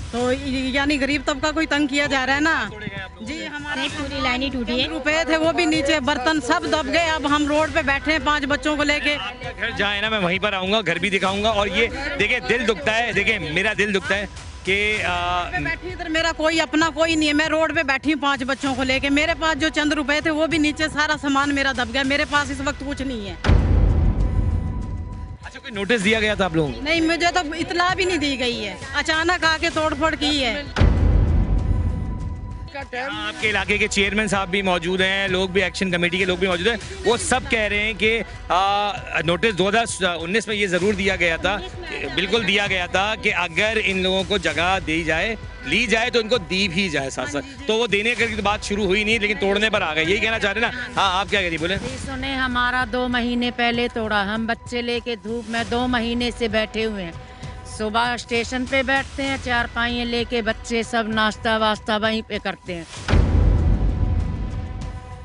तो यानी गरीब तबका कोई तंग किया जा रहा है ना। जी हमारी पूरी लाइन ही टूटी है। रुपए थे वो भी नीचे, बर्तन सब दब गए। अब हम रोड पे बैठे हैं 5 बच्चों को लेके। घर जाए ना, मैं वहीं पर आऊँगा, घर भी दिखाऊंगा। और ये देखिए दिल दुखता है, देखिए मेरा दिल दुखता है कि बैठी इधर मेरा कोई अपना कोई नहीं है, मैं रोड पे बैठी हूँ 5 बच्चों को लेके। मेरे पास जो चंद रुपए थे वो भी नीचे, सारा सामान मेरा दब गया। मेरे पास इस वक्त कुछ नहीं है। अच्छा, कोई नोटिस दिया गया था आप लोगों को? नहीं, मुझे तो इतला भी नहीं दी गई है, अचानक आके तोड़फोड़ की है। आपके इलाके के चेयरमैन साहब भी मौजूद हैं, लोग भी, एक्शन कमेटी के लोग भी मौजूद हैं, वो सब कह रहे हैं कि नोटिस 2019 में ये ज़रूर दिया गया था, बिल्कुल दिया गया था कि अगर इन लोगों को जगह दी जाए, ली जाए तो इनको दी भी जाए साथ साथ। तो वो देने की बात शुरू हुई नहीं, लेकिन तोड़ने पर आ गए, यही कहना चाह रहे हैं ना। हाँ, आप क्या कह रही बोले? पुलिस ने हमारा 2 महीने पहले तोड़ा, हम बच्चे लेके धूप में 2 महीने से बैठे हुए हैं। सुबह स्टेशन पे बैठते हैं, 4 पाइए लेके बच्चे सब नाश्ता वास्ता वहीं पे करते हैं,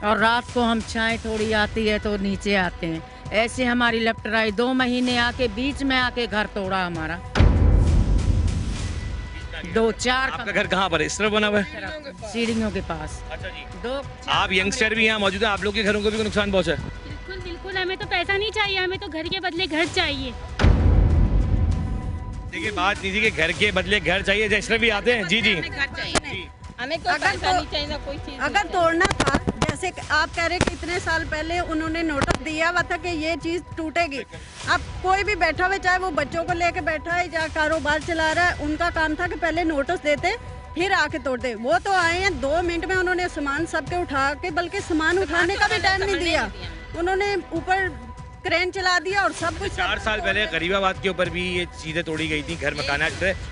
और रात को हम चाय थोड़ी आती है तो नीचे आते हैं। ऐसे हमारी लपटराई 2 महीने आके बीच में आके घर तोड़ा हमारा। 2-4 आपका घर कहाँ पर है? इस तरफ बना हुआ है, सीढ़ियों के पास। अच्छा जी। 2 आप यंगस्टर भी यहाँ मौजूद हैं, आप लोग के घरों को भी नुकसान पहुँचा है? बिल्कुल बिल्कुल, हमें तो पैसा नहीं चाहिए, हमें तो घर के बदले घर चाहिए। देखिए, बात नहीं थी कि घर के बदले घर चाहिए, जैसे भी आते हैं। जी जी, हमें कोई पैसा नहीं चाहिए, कोई चीज़। अगर तोड़ना था, जैसे आप कह रहे कि इतने साल पहले उन्होंने नोटिस दिया हुआ था कि ये चीज़ टूटेगी। अब कोई भी बैठा हुआ, चाहे वो बच्चों को लेके बैठा है या कारोबार चला रहा है, उनका काम था कि पहले नोटिस देते फिर आके तोड़ते। वो तो आए हैं 2 मिनट में, उन्होंने सामान सबके उठा के, बल्कि सामान उठाने का भी टाइम नहीं दिया, उन्होंने ऊपर क्रेन चला दिया और सब कुछ। 4 साल पहले गरीबाबाद के ऊपर भी ये चीज़ें तोड़ी गई थी, घर मकान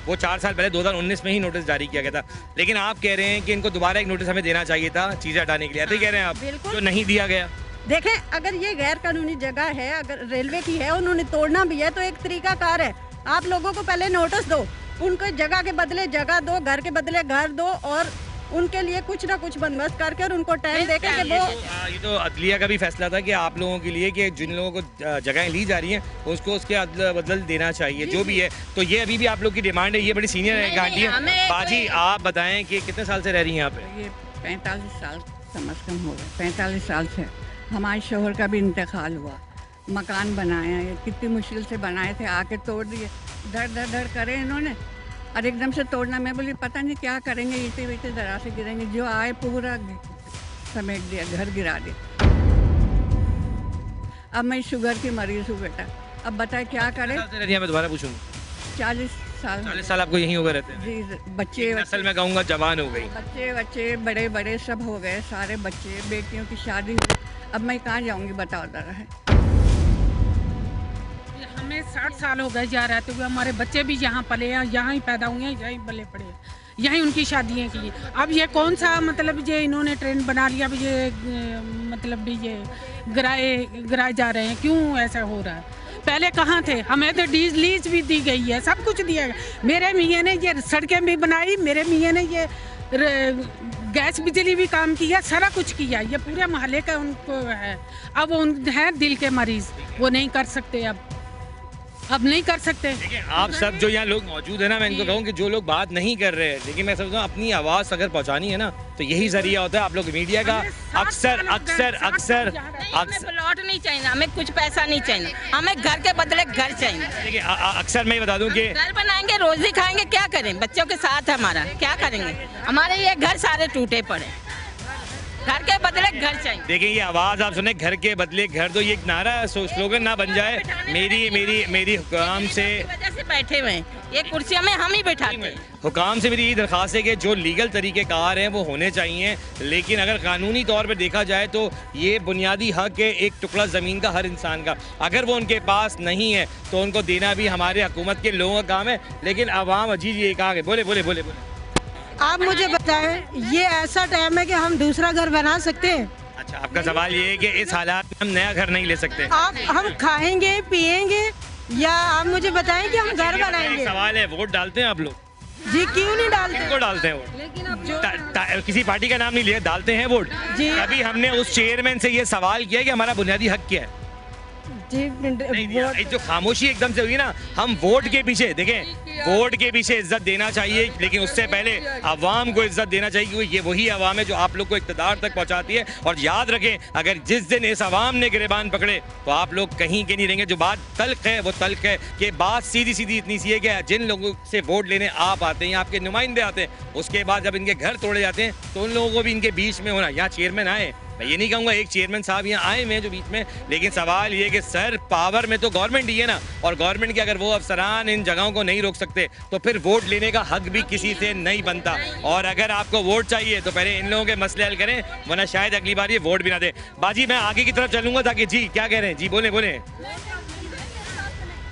वो 4 साल पहले 2019 में ही नोटिस जारी किया गया था। लेकिन आप कह रहे हैं कि इनको दोबारा एक नोटिस हमें देना चाहिए था चीज़ें हटाने के लिए, ऐसे कह रहे हैं आप, जो नहीं दिया गया। देखें, अगर ये गैर कानूनी जगह है, अगर रेलवे की है, उन्होंने तोड़ना भी है तो एक तरीकाकार है, आप लोगों को पहले नोटिस दो, उनको जगह के बदले जगह दो, घर के बदले घर दो, और उनके लिए कुछ ना कुछ बंदोबस्त करके और उनको टाइम देकर के वो। ये तो अदलिया का भी फैसला था कि आप लोगों के लिए कि जिन लोगों को जगहें ली जा रही हैं उसको उसके अदल बदल देना चाहिए, जो भी है। तो ये अभी भी आप लोग की डिमांड है, ये बड़ी सीनियर है आंटी है। बाजी, आप बताएं कि कितने साल से रह रही हैं यहाँ पे? ये 45 साल कम से कम हो गए, 45 साल से। हमारे शोहर का भी इंतकाल हुआ, मकान बनाए हैं, कितनी मुश्किल से बनाए थे, आके तोड़ दिए। धड़ करे इन्होंने, और एकदम से तोड़ना। मैं बोली पता नहीं क्या करेंगे, ईंटे वीटे जरा से गिरेंगे, जो आए पूरा समेट दिया, घर गिरा दिया। अब मैं शुगर की मरीज हूँ बेटा, अब बताए क्या करें। मैं दोबारा पूछूंगा। 40 साल। 40 साल आपको यहीं हो गए रहते हैं? जी, बच्चे असल में कहूँगा जवान हो गई। बच्चे बड़े बड़े सब हो गए, सारे बच्चे, बेटियों की शादी हुई। अब मैं कहाँ जाऊँगी बताओ जरा है। हमें 60 साल हो गए जा रहते हुए, हमारे बच्चे भी यहाँ पले हैं, यहाँ ही पैदा हुए हैं, यहीं पले पड़े हैं, यहीं उनकी शादियाँ की। अब ये कौन सा मतलब ये इन्होंने ट्रेंड बना लिया, अब ये मतलब भी ये गिराए जा रहे हैं, क्यों ऐसा हो रहा है? पहले कहाँ थे? हमें तो लीज भी दी गई है, सब कुछ दिया गया। मेरे मियाँ ने ये सड़कें भी बनाई, मेरे मियाँ ने ये गैस बिजली भी काम किया, सारा कुछ किया, ये पूरे मोहल्ले का उनको है। अब उन हैं दिल के मरीज, वो नहीं कर सकते, अब नहीं कर सकते। देखिए, आप सब जो यहाँ लोग मौजूद है ना, मैं इनको कहूँ कि जो लोग बात नहीं कर रहे हैं, लेकिन मैं समझता हूँ अपनी आवाज़ अगर पहुँचानी है ना, तो यही जरिया होता है। आप लोग मीडिया का अक्सर प्लॉट नहीं चाहिए, हमें कुछ पैसा नहीं चाहिए, हमें घर के बदले घर चाहिए। देखिए, अक्सर मैं बता दूँ कि घर बनाएंगे, रोजी खाएंगे, क्या करें? बच्चों के साथ हमारा क्या करेंगे? हमारे ये घर सारे टूटे पड़े, घर के बदले घर चाहिए। देखिए, ये आवाज़ आप सुने, घर के बदले घर दो, ये एक नारा स्लोगन ना बन जाए। मेरी हुकाम से वजह से बैठे हुए हैं, ये कुर्सियों में हम ही बैठाते हैं। हुकाम से मेरी यही दरख्वास्त है कि जो लीगल तरीक़ेकार हैं वो होने चाहिए, लेकिन अगर कानूनी तौर पर देखा जाए तो ये बुनियादी हक है एक टुकड़ा ज़मीन का हर इंसान का। अगर वो उनके पास नहीं है तो उनको देना भी हमारे हुकूमत के लोगों का काम है। लेकिन आवाम अजीज ये कहा बोले आप मुझे बताएं, ये ऐसा टाइम है कि हम दूसरा घर बना सकते हैं? अच्छा, आपका सवाल ये है कि इस हालात में हम नया घर नहीं ले सकते? हम खाएंगे पिएंगे, या आप मुझे बताएं कि हम घर बनाएंगे? सवाल है, वोट डालते हैं आप लोग? जी, क्यों नहीं डालते? किसको डालते हैं वोट? लेकिन किसी पार्टी का नाम नहीं लिया, डालते हैं वोट। कभी हमने उस चेयरमैन से ये सवाल किया कि हमारा बुनियादी हक क्या है? जी, जो खामोशी एकदम से हुई ना, हम वोट के पीछे देखें, वोट के पीछे इज्जत देना चाहिए, लेकिन उससे पहले अवाम को इज्जत देना चाहिए, क्योंकि ये वही अवाम है जो आप लोग को इक़्तिदार तक पहुंचाती है। और याद रखें, अगर जिस दिन इस अवाम ने गिरबान पकड़े तो आप लोग कहीं के नहीं रहेंगे। जो बात तल्ख है वो तल्ख है, कि बात सीधी सीधी इतनी सी है कि जिन लोगों से वोट लेने आप आते हैं, आपके नुमाइंदे आते हैं, उसके बाद जब इनके घर तोड़े जाते हैं तो उन लोगों को भी इनके बीच में होना। यहाँ चेयरमैन आए, मैं ये नहीं कहूँगा एक चेयरमैन साहब यहाँ आए हुए हैं जो बीच में, लेकिन सवाल ये कि सर पावर में तो गवर्नमेंट ही है ना, और गवर्नमेंट के अगर वो अफसरान इन जगहों को नहीं रोक सकते तो फिर वोट लेने का हक भी किसी से नहीं बनता। और अगर आपको वोट चाहिए तो पहले इन लोगों के मसले हल करें, वरना शायद अगली बार ये वोट भी ना दें। बाजी मैं आगे की तरफ चलूँगा ताकि जी क्या कह रहे हैं, जी बोले बोले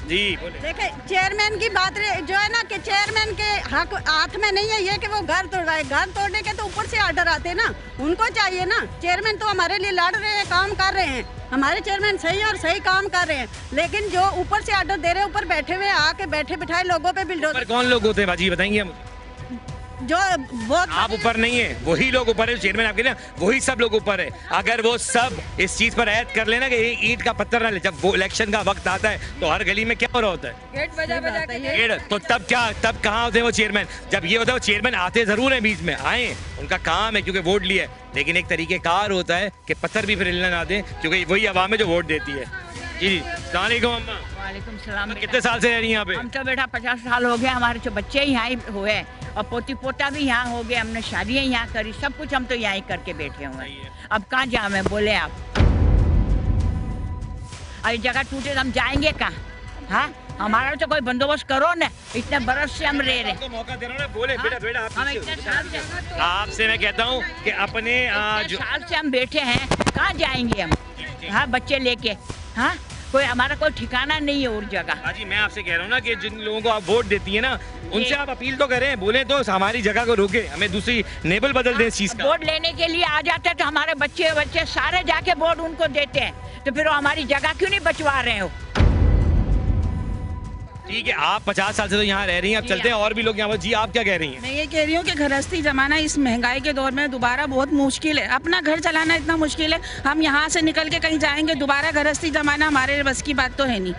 जी बोले। देखिए चेयरमैन की बात जो है ना कि चेयरमैन के हक हाथ में नहीं है ये कि वो घर तोड़वाए, घर तोड़ने के तो ऊपर से ऑर्डर आते हैं ना, उनको चाहिए ना। चेयरमैन तो हमारे लिए लड़ रहे हैं, काम कर रहे हैं, हमारे चेयरमैन सही और सही काम कर रहे हैं, लेकिन जो ऊपर से ऑर्डर दे रहे हैं, ऊपर बैठे हुए आके बैठे बिठाए लोगों पे बिल्डोजर। कौन लोग होते हैं बाजी बताएंगे मुझे? जो वो आप ऊपर नहीं है, वही लोग ऊपर है, चेयरमैन आपके ना वही सब लोग ऊपर है। अगर वो सब इस चीज पर ऐड कर लेना कि एक ईंट का पत्थर ना ले, जब वो इलेक्शन का वक्त आता है तो हर गली में क्या हो रहा होता है, गेट बजा बजा के गेट। तो तब कहाँ होते हैं वो चेयरमैन? जब ये होता है वो चेयरमैन आते जरूर है, बीच में आए, उनका काम है क्योंकि वोट लिया है, लेकिन एक तरीकेकार होता है कि पत्थर भी फिर हिलना ना दें, क्योंकि वही आवाम है जो वोट देती है। जी अस्सलाम वालेकुम अम्मा। वालेकुम सलाम। कितने साल से रह रही हैं यहाँ पे? हम तो बेटा 50 साल हो गए, हमारे जो बच्चे यहाँ ही हुए और पोती पोता भी यहाँ हो गए, हमने शादियाँ यहाँ करी, सब कुछ हम तो यहाँ ही करके बैठे हुए हैं। अब कहाँ जाऊँ मैं, बोले आप? अरे जगह टूटे तो हम जाएंगे कहाँ? हाँ हमारा तो कोई बंदोबस्त करो ना, इतने बरस से हम रह रहे। तो मौका दे रहा हूं ना, बोले बेटा बेटा आपसे मैं कहता हूँ कि अपने साल से हम बैठे हैं, कहाँ जाएंगे हम? हाँ बच्चे लेके, हाँ कोई हमारा कोई ठिकाना नहीं है और जगह। जी मैं आपसे कह रहा हूँ ना कि जिन लोगों को आप वोट देती है ना, उनसे आप अपील तो करें, बोले तो हमारी जगह को रोके, हमें दूसरी नेबल बदल दें इस चीज का। वोट लेने के लिए आ जाते हैं तो हमारे बच्चे सारे जाके वोट उनको देते हैं, तो फिर वो हमारी जगह क्यों नहीं बचवा रहे हो? ठीक है, आप 50 साल से तो यहाँ रह रही हैं, अब चलते हैं और भी लोग यहाँ पर। जी आप क्या कह रही हैं? मैं ये कह रही हूँ कि गृहस्थी जमाना इस महंगाई के दौर में दोबारा बहुत मुश्किल है, अपना घर चलाना इतना मुश्किल है, हम यहाँ से निकल के कहीं जाएंगे, दोबारा गृहस्थी जमाना हमारे बस की बात तो है नहीं।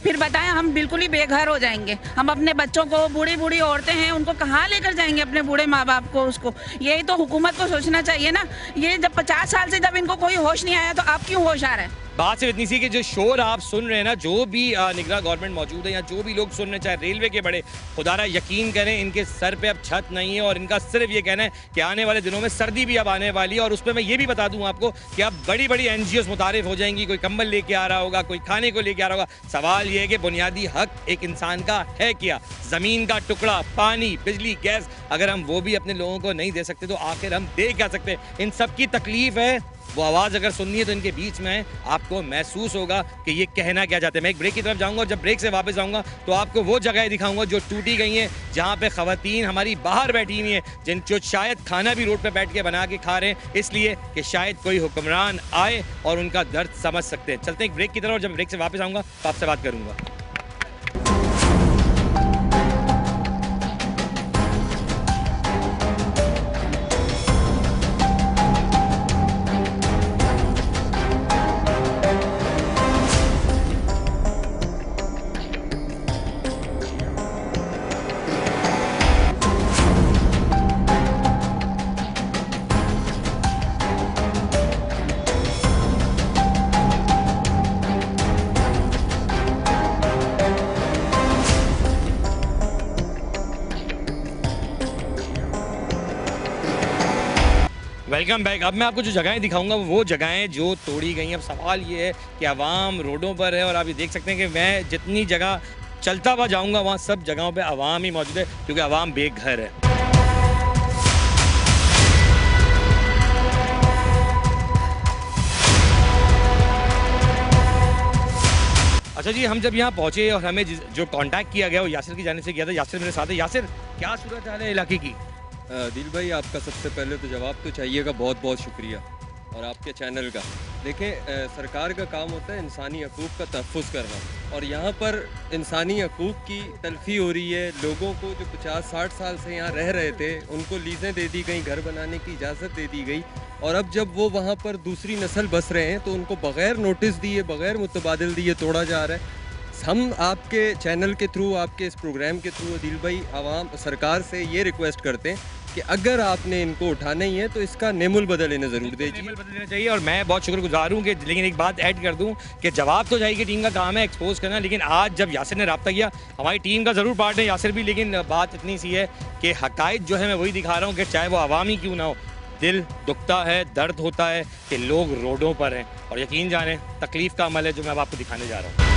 फिर बताएं हम बिल्कुल ही बेघर हो जाएंगे, हम अपने बच्चों को, बूढ़ी बूढ़ी औरतें हैं उनको कहाँ लेकर जाएंगे, अपने बूढ़े माँ बाप को? उसको यही तो हुकूमत को सोचना चाहिए ना। ये जब 50 साल से जब इनको कोई होश नहीं आया तो अब क्यों होश आ रहा है? बात सिर्फ इतनी सी कि जो शोर आप सुन रहे हैं ना, जो भी निगरान गवर्नमेंट मौजूद है या जो भी लोग सुन रहे हैं, चाहे रेलवे के बड़े, खुदारा यकीन करें इनके सर पे अब छत नहीं है, और इनका सिर्फ ये कहना है कि आने वाले दिनों में सर्दी भी अब आने वाली है। और उसमें मैं ये भी बता दूं आपको कि अब बड़ी बड़ी NGOs मुतारिफ हो जाएंगी, कोई कंबल लेके आ रहा होगा, कोई खाने को लेके आ रहा होगा। सवाल ये है कि बुनियादी हक एक इंसान का है क्या? ज़मीन का टुकड़ा, पानी, बिजली, गैस, अगर हम वो भी अपने लोगों को नहीं दे सकते तो आखिर हम दे क्या सकते? इन सब की तकलीफ है, वो आवाज़ अगर सुननी है तो इनके बीच में है, आपको महसूस होगा कि ये कहना क्या चाहते हैं। मैं एक ब्रेक की तरफ जाऊंगा और जब ब्रेक से वापस आऊंगा तो आपको वो जगह दिखाऊंगा जो टूटी गई हैं, जहां पे ख़वातीन हमारी बाहर बैठी हुई हैं, जो शायद खाना भी रोड पे बैठ के बना के खा रहे हैं, इसलिए कि शायद कोई हुक्मरान आए और उनका दर्द समझ सकते हैं। चलते हैं एक ब्रेक की तरफ, और जब ब्रेक से वापस आऊँगा तो आपसे बात करूँगा। Welcome back. अब मैं आपको जो जगहें दिखाऊंगा वो जगहें जो तोड़ी गई हैं। अब सवाल ये है कि आवाम रोडों पर है, और आप ये देख सकते हैं कि मैं जितनी जगह चलता हुआ जाऊंगा वहाँ सब जगहों पे आवाम ही मौजूद है, क्योंकि आवाम बेघर है। अच्छा जी, हम जब यहाँ पहुँचे और हमें जो कांटेक्ट किया गया वो यासिर की जाने से किया था। यासिर मेरे साथ है। यासिर, क्या सूरत हाल है इलाके की? दिल भाई, आपका सबसे पहले तो जवाब तो चाहिएगा, बहुत बहुत शुक्रिया, और आपके चैनल का। देखें, सरकार का काम होता है इंसानी हकूक़ का तहफ़्फ़ुज़ करना, और यहाँ पर इंसानी हकूक़ की तलफ़ी हो रही है। लोगों को जो 50-60 साल से यहाँ रह रहे थे उनको लीज़ें दे दी गई, घर बनाने की इजाज़त दे दी गई, और अब जब वो वहाँ पर दूसरी नस्ल बस रहे हैं तो उनको बग़ैर नोटिस दिए, बग़ैर मुतबादिल दिए तोड़ा जा रहा है। हम आपके चैनल के थ्रू, आपके इस प्रोग्राम के थ्रू दिल भाई आवाम सरकार से ये रिक्वेस्ट करते हैं कि अगर आपने इनको उठाना ही है तो इसका नेमुल बदल इन्हें ज़रूर दीजिए, बदल देना चाहिए। और मैं बहुत शुक्रगुजार हूँ कि, लेकिन एक बात ऐड कर दूँ कि जवाब तो चाहिए कि टीम का काम है एक्सपोज करना, लेकिन आज जब यासिर ने रब्ता किया, हमारी टीम का ज़रूर पार्ट है यासिर भी, लेकिन बात इतनी सी है कि हक़ाइक़ जो है मैं वही दिखा रहा हूँ कि चाहे वो आवामी क्यों ना हो, दिल दुखता है, दर्द होता है कि लोग रोडों पर हैं। और यकीन जाने तकलीफ़ का अमल है जो मैं अब आपको दिखाने जा रहा हूँ।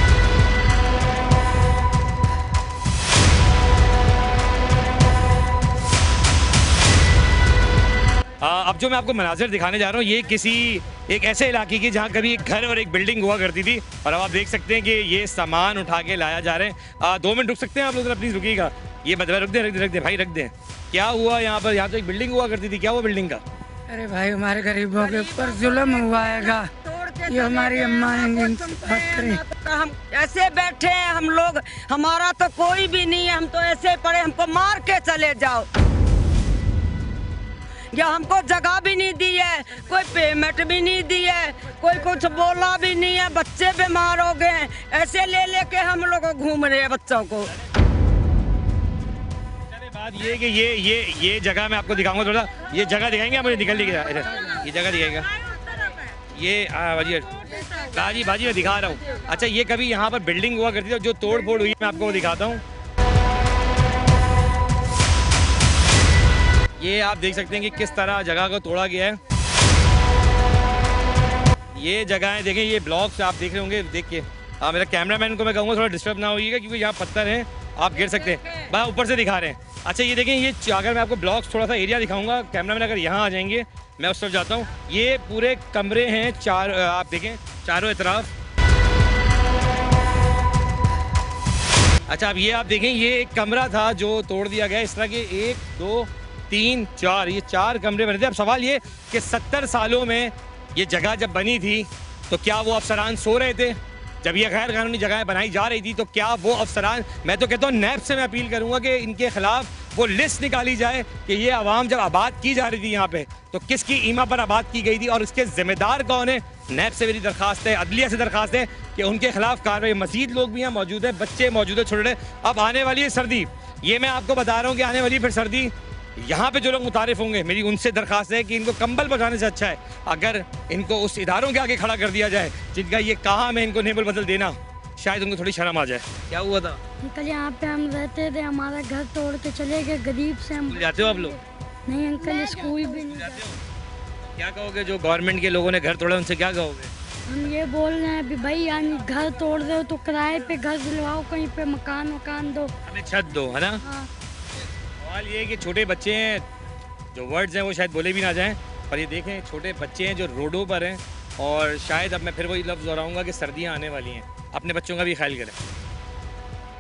अब जो मैं आपको मनाज़िर दिखाने जा रहा हूँ ये किसी एक ऐसे इलाके की जहाँ कभी एक घर और एक बिल्डिंग हुआ करती थी, और अब आप देख सकते हैं कि ये सामान उठा के लाया जा रहे हैं। 2 मिनट रुक सकते हैं आप लोग, प्लीज़ रुकिएगा। ये बदला रख दें भाई, रख दें। क्या हुआ यहाँ पर? यहाँ तो एक बिल्डिंग हुआ करती थी, क्या हुआ बिल्डिंग का? अरे भाई हमारे गरीबों के ऊपर जुल्म हुआ है। ये हमारी अम्मा हम ऐसे बैठे हैं, हम लोग, हमारा तो कोई भी नहीं है, हम तो ऐसे पड़े, हमको मार के चले जाओ। या हमको जगह भी नहीं दी है, कोई पेमेंट भी नहीं दी है, कोई कुछ बोला भी नहीं है, बच्चे बीमार हो गए, ऐसे ले लेके हम लोग घूम रहे हैं बच्चों को। बात ये कि ये जगह मैं आपको दिखाऊंगा, थोड़ा ये जगह दिखाएंगे आप मुझे? निकल लीजिए, ये जगह दिखाएगा ये बाजी मैं दिखा रहा हूँ। अच्छा, ये कभी यहाँ पर बिल्डिंग हुआ करती थी, जो तोड़ फोड़ हुई मैं आपको वो दिखाता हूँ। ये आप देख सकते हैं कि किस तरह जगह को तोड़ा गया है। ये जगहें देखें, ये ब्लॉक्स आप देख रहे होंगे, देख के मेरा कैमरामैन को मैं कहूँगा थोड़ा डिस्टर्ब ना होइएगा, क्योंकि यहाँ पत्थर हैं, आप गिर सकते हैं। मैं ऊपर से दिखा रहे हैं। अच्छा, ये देखें, ये अगर मैं आपको ब्लॉक्स थोड़ा सा एरिया दिखाऊंगा, कैमरामैन अगर यहाँ आ जाएंगे, मैं उस तरफ जाता हूँ। ये पूरे कमरे हैं आप देखें चारों तरफ। अच्छा, अब ये आप देखें, ये एक कमरा था जो तोड़ दिया गया। इस तरह के 1 2 3 4 ये 4 कमरे बने थे। अब सवाल ये कि 70 सालों में ये जगह जब बनी थी तो क्या वो अफसरान सो रहे थे? जब ये गैर कानूनी जगहें बनाई जा रही थी तो क्या वो अफसरान, मैं तो कहता हूँ नैब से मैं अपील करूँगा कि इनके खिलाफ वो लिस्ट निकाली जाए कि ये आवाम जब आबाद की जा रही थी यहाँ पे तो किसकी ईमा पर आबाद की गई थी और इसके जिम्मेदार कौन है। नैब से मेरी दरखास्त है, अदलिया से दरखास्त है कि उनके खिलाफ कार्रवाई। मजीद लोग भी यहाँ मौजूद हैं, बच्चे मौजूद है छोटे। अब आने वाली है सर्दी, ये मैं आपको बता रहा हूँ कि आने वाली फिर सर्दी, यहाँ पे जो लोग मुतारिफ होंगे, मेरी उनसे दरखास्त है कि इनको कंबल बजाने से अच्छा है अगर इनको उस इदारों के आगे खड़ा कर दिया जाए जिनका ये काम है इनको नेबल बदल देना, शायद उनको थोड़ी शर्म आ जाए। क्या हुआ था? अंकल यहाँ पे हम रहते थे, हमारा घर तोड़ के चले गए, गरीब से हम। जाते हो आप लोग? नहीं अंकल, स्कूल भी नहीं जाते हो। क्या कहोगे जो गवर्नमेंट के लोगों ने घर तोड़ा, उनसे क्या कहोगे? हम ये बोल रहे हैं अभी भाई, यानी घर तोड़ दो तो किराए पे घर दिलवाओ, कहीं पे मकान दो, हमें छत दो, है ना? सवाल ये है कि छोटे बच्चे हैं, जो वर्ड्स हैं वो शायद बोले भी ना जाएं, पर ये देखें छोटे बच्चे हैं जो रोडों पर हैं। और शायद अब मैं फिर वही लफ्ज़ दोहराऊंगा कि सर्दियां आने वाली हैं, अपने बच्चों का भी ख्याल करें।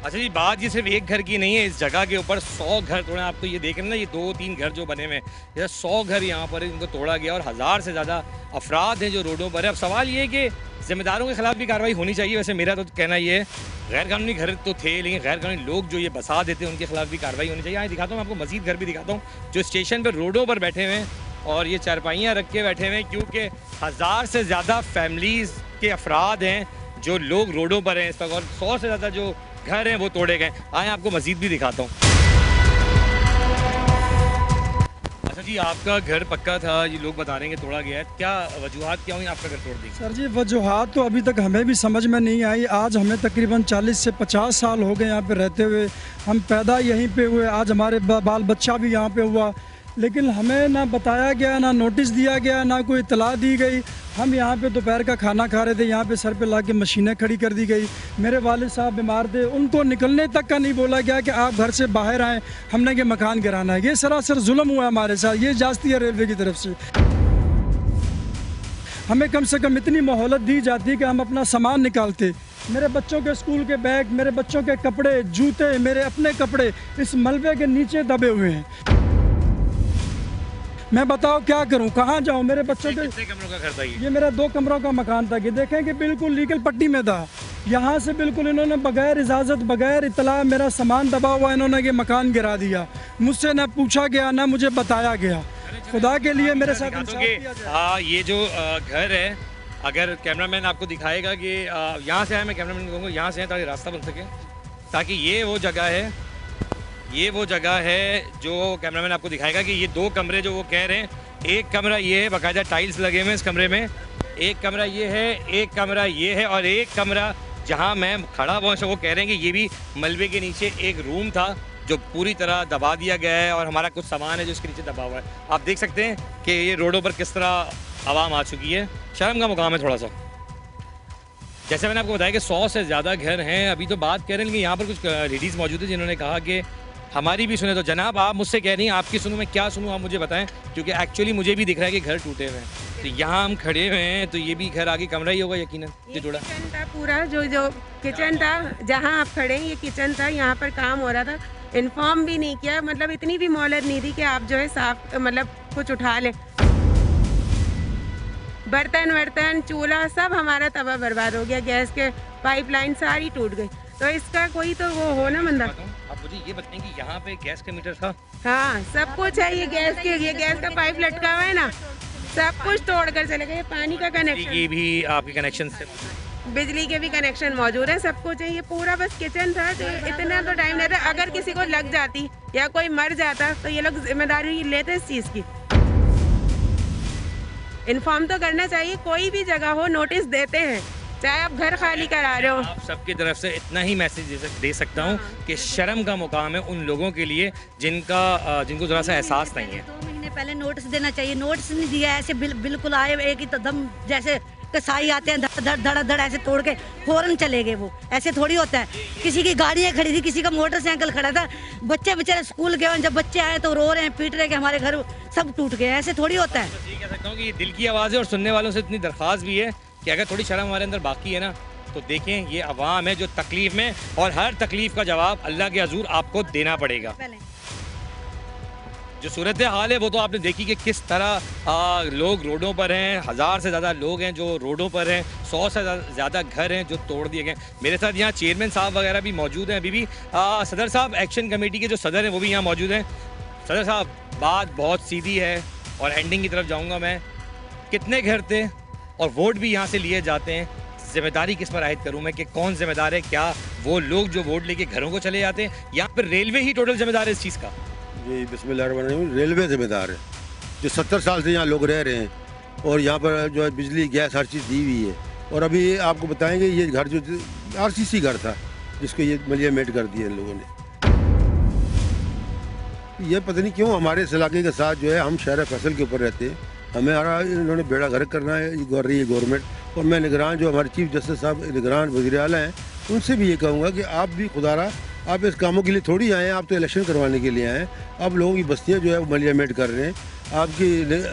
अच्छा जी, बात ये सिर्फ एक घर की नहीं है, इस जगह के ऊपर 100 घर तोड़े। आप तो ये देख रहे हैं ना, ये 2-3 घर जो बने हुए हैं, ये 100 घर यहाँ पर इनको तोड़ा गया और 1000 से ज़्यादा अफराद हैं जो रोडों पर है। अब सवाल ये है कि जिम्मेदारों के खिलाफ भी कार्रवाई होनी चाहिए। वैसे मेरा तो कहना ये है, गैर कानूनी घर तो थे लेकिन गैर कानूनी लोग जो ये बसा देते हैं उनके खिलाफ भी कार्रवाई होनी चाहिए। यहाँ दिखाता हूँ आपको, मजीद घर भी दिखाता हूँ जो स्टेशन पर रोडों पर बैठे हुए हैं और ये चारपाइयाँ रख के बैठे हुए हैं, क्योंकि 1000 से ज़्यादा फैमिलीज़ के अफराद हैं जो लोग रोडों पर हैं इस वक्त, और 100 से ज़्यादा जो घर हैं वो तोड़े गए। आए आपको मजीद भी दिखाता हूँ। अच्छा जी, आपका घर पक्का था, ये लोग बता रहे हैं कि तोड़ा गया है, क्या वजूहात क्या हुई आपका घर तोड़ दी? सर जी, वजूहात तो अभी तक हमें भी समझ में नहीं आई। आज हमें तकरीबन 40 से 50 साल हो गए यहाँ पे रहते हुए, हम पैदा यहीं पे हुए, आज हमारे बाल बच्चा भी यहाँ पे हुआ, लेकिन हमें ना बताया गया, ना नोटिस दिया गया, ना कोई इतला दी गई। हम यहाँ पे दोपहर का खाना खा रहे थे, यहाँ पे सर पे ला के मशीनें खड़ी कर दी गई। मेरे वालिद साहब बीमार थे, उनको निकलने तक का नहीं बोला गया कि आप घर से बाहर आएँ, हमने कि मकान गिराना है। ये सरासर जुल्म हुआ हमारे साथ, ये जाती है रेलवे की तरफ से। हमें कम से कम इतनी मोहलत दी जाती कि हम अपना सामान निकालते। मेरे बच्चों के स्कूल के बैग, मेरे बच्चों के कपड़े, जूते, मेरे अपने कपड़े इस मलबे के नीचे दबे हुए हैं। मैं बताओ क्या करूं, कहां जाऊं? मेरे बच्चों के कितने कमरों का घर था ये मेरा 2 कमरों का मकान था। कि देखें कि बिल्कुल लीगल पट्टी में था, यहाँ से बिल्कुल इन्होंने बगैर इजाज़त, बगैर इतला मेरा सामान दबा हुआ इन्होंने ये मकान गिरा दिया। मुझसे ना पूछा गया, ना मुझे बताया गया। खुदा के लिए मेरे साथ ये जो घर है, अगर कैमरामैन आपको दिखाएगा कि यहाँ से आए, मैं कैमरामैन को कहूँगा यहाँ से आए ताकि रास्ता बन सके, ताकि ये वो जगह है, ये वो जगह है जो कैमरामैन आपको दिखाएगा कि ये 2 कमरे जो वो कह रहे हैं, एक कमरा ये है, बाकायदा टाइल्स लगे हुए हैं इस कमरे में, एक कमरा ये है, एक कमरा ये है, और एक कमरा जहां मैं खड़ा हुआ हूं वो कह रहे हैं कि ये भी मलबे के नीचे एक रूम था जो पूरी तरह दबा दिया गया है और हमारा कुछ सामान है जो इसके नीचे दबा हुआ है। आप देख सकते हैं कि ये रोडों पर किस तरह आवाम आ चुकी है। शर्म का मुकाम है थोड़ा सा। जैसे मैंने आपको बताया कि 100 से ज़्यादा घर हैं। अभी तो बात कह रहे हैं लेकिन यहाँ पर कुछ लेडीज़ मौजूद है जिन्होंने कहा कि हमारी भी सुने। तो जनाब आप मुझसे कह रही हैं आपकी सुनूं मैं क्या सुनूं, आप मुझे बताएं, क्योंकि एक्चुअली मुझे भी दिख रहा है कि घर टूटे हुए हैं। तो यहाँ हम खड़े हुए हैं तो ये भी घर आगे कमरा ही होगा यकीनन जो जुड़ा। किचन था पूरा, जो किचन था जहाँ आप खड़े हैं ये किचन था, यहाँ पर काम हो रहा था। इन्फॉर्म भी नहीं किया, मतलब इतनी भी मोहलत नहीं थी कि आप जो है साफ मतलब कुछ उठा लें। बर्तन चूल्हा सब हमारा तबाह बर्बाद हो गया, गैस के पाइपलाइन सारी टूट गई। तो इसका कोई तो वो हो ना बंदा। आप मुझे ये बताएं कि यहाँ पे गैस का मीटर था? हाँ सब कुछ है, ये गैस का पाइप लटका हुआ है ना, सब कुछ तोड़ कर चले गए। पानी का कनेक्शन की भी आपके कनेक्शन से, बिजली के भी कनेक्शन मौजूद है, सब कुछ है। ये पूरा बस किचन था, तो इतना तो टाइम लेता। अगर किसी को लग जाती या कोई मर जाता तो ये लोग जिम्मेदारी लेते इस चीज़ की। इन्फॉर्म तो करना चाहिए, कोई भी जगह हो नोटिस देते हैं, चाहे आप घर खाली करा रहे हो। आप सबकी तरफ से इतना ही मैसेज दे सकता हूँ कि शर्म का मुकाम है उन लोगों के लिए जिनको ज़रा सा एहसास नहीं है। 2 महीने पहले नोटिस देना चाहिए, नोटिस नहीं दिया। ऐसे बिल्कुल आए एक ही तो दम जैसे कसाई आते हैं धड़ ऐसे तोड़ के फौरन चले गए। वो ऐसे थोड़ी होता है। किसी की गाड़ियाँ खड़ी थी, किसी का मोटरसाइकिल खड़ा था, बच्चे बेचारे स्कूल गए, जब बच्चे आए तो रो रहे हैं, पीट रहे हैं कि हमारे घर सब टूट गए। ऐसे थोड़ी होता है। तो ये कह सकता हूँ कि ये दिल की आवाज़ है और सुनने वालों से इतनी दरख्वास्त भी है कि अगर थोड़ी शर्म हमारे अंदर बाकी है ना तो देखें ये अवाम है जो तकलीफ़ में, और हर तकलीफ़ का जवाब अल्लाह के हजूर आपको देना पड़ेगा। जो सूरत हाल है वो तो आपने देखी कि किस तरह लोग रोडों पर हैं। 1000 से ज़्यादा लोग हैं जो रोडों पर हैं, 100 से ज़्यादा घर हैं जो तोड़ दिए गए। मेरे साथ यहाँ चेयरमैन साहब वगैरह भी मौजूद हैं। अभी भी सदर साहब एक्शन कमेटी के जो सदर हैं वो भी यहाँ मौजूद हैं। सदर साहब बात बहुत सीधी है और एंडिंग की तरफ जाऊँगा मैं। कितने घर थे और वोट भी यहाँ से लिए जाते हैं, जिम्मेदारी किस पर आयद करूँ मैं कि कौन जिम्मेदार है? क्या वो लोग जो वोट लेके घरों को चले जाते हैं, यहाँ पर रेलवे ही टोटल जिम्मेदार है इस चीज़ का? जी बिस्मिल्लाहिर्रहमानिर्रहीम। रेलवे जिम्मेदार है, जो 70 साल से यहाँ लोग रह रहे हैं और यहाँ पर जो है बिजली गैस हर चीज़ दी हुई है। और अभी आपको बताएंगे ये घर जो RCC घर था जिसको ये मलिया मेट कर दिया इन लोगों ने। ये पता नहीं क्यों हमारे इस इलाके के साथ जो है, हम शहर फैसल के ऊपर रहते हैं, हमारा इन्होंने बेड़ा गर्क करना है रही है गवर्नमेंट। और मैं निगरान जो हमारे चीफ जस्टिस साहब निगरान वज़ीर आला हैं उनसे भी ये कहूँगा कि आप भी खुदारा आप इस कामों के लिए थोड़ी आए हैं, आप तो इलेक्शन करवाने के लिए आए हैं। आप लोगों की बस्तियाँ जो है वो मलियामेट कर रहे हैं।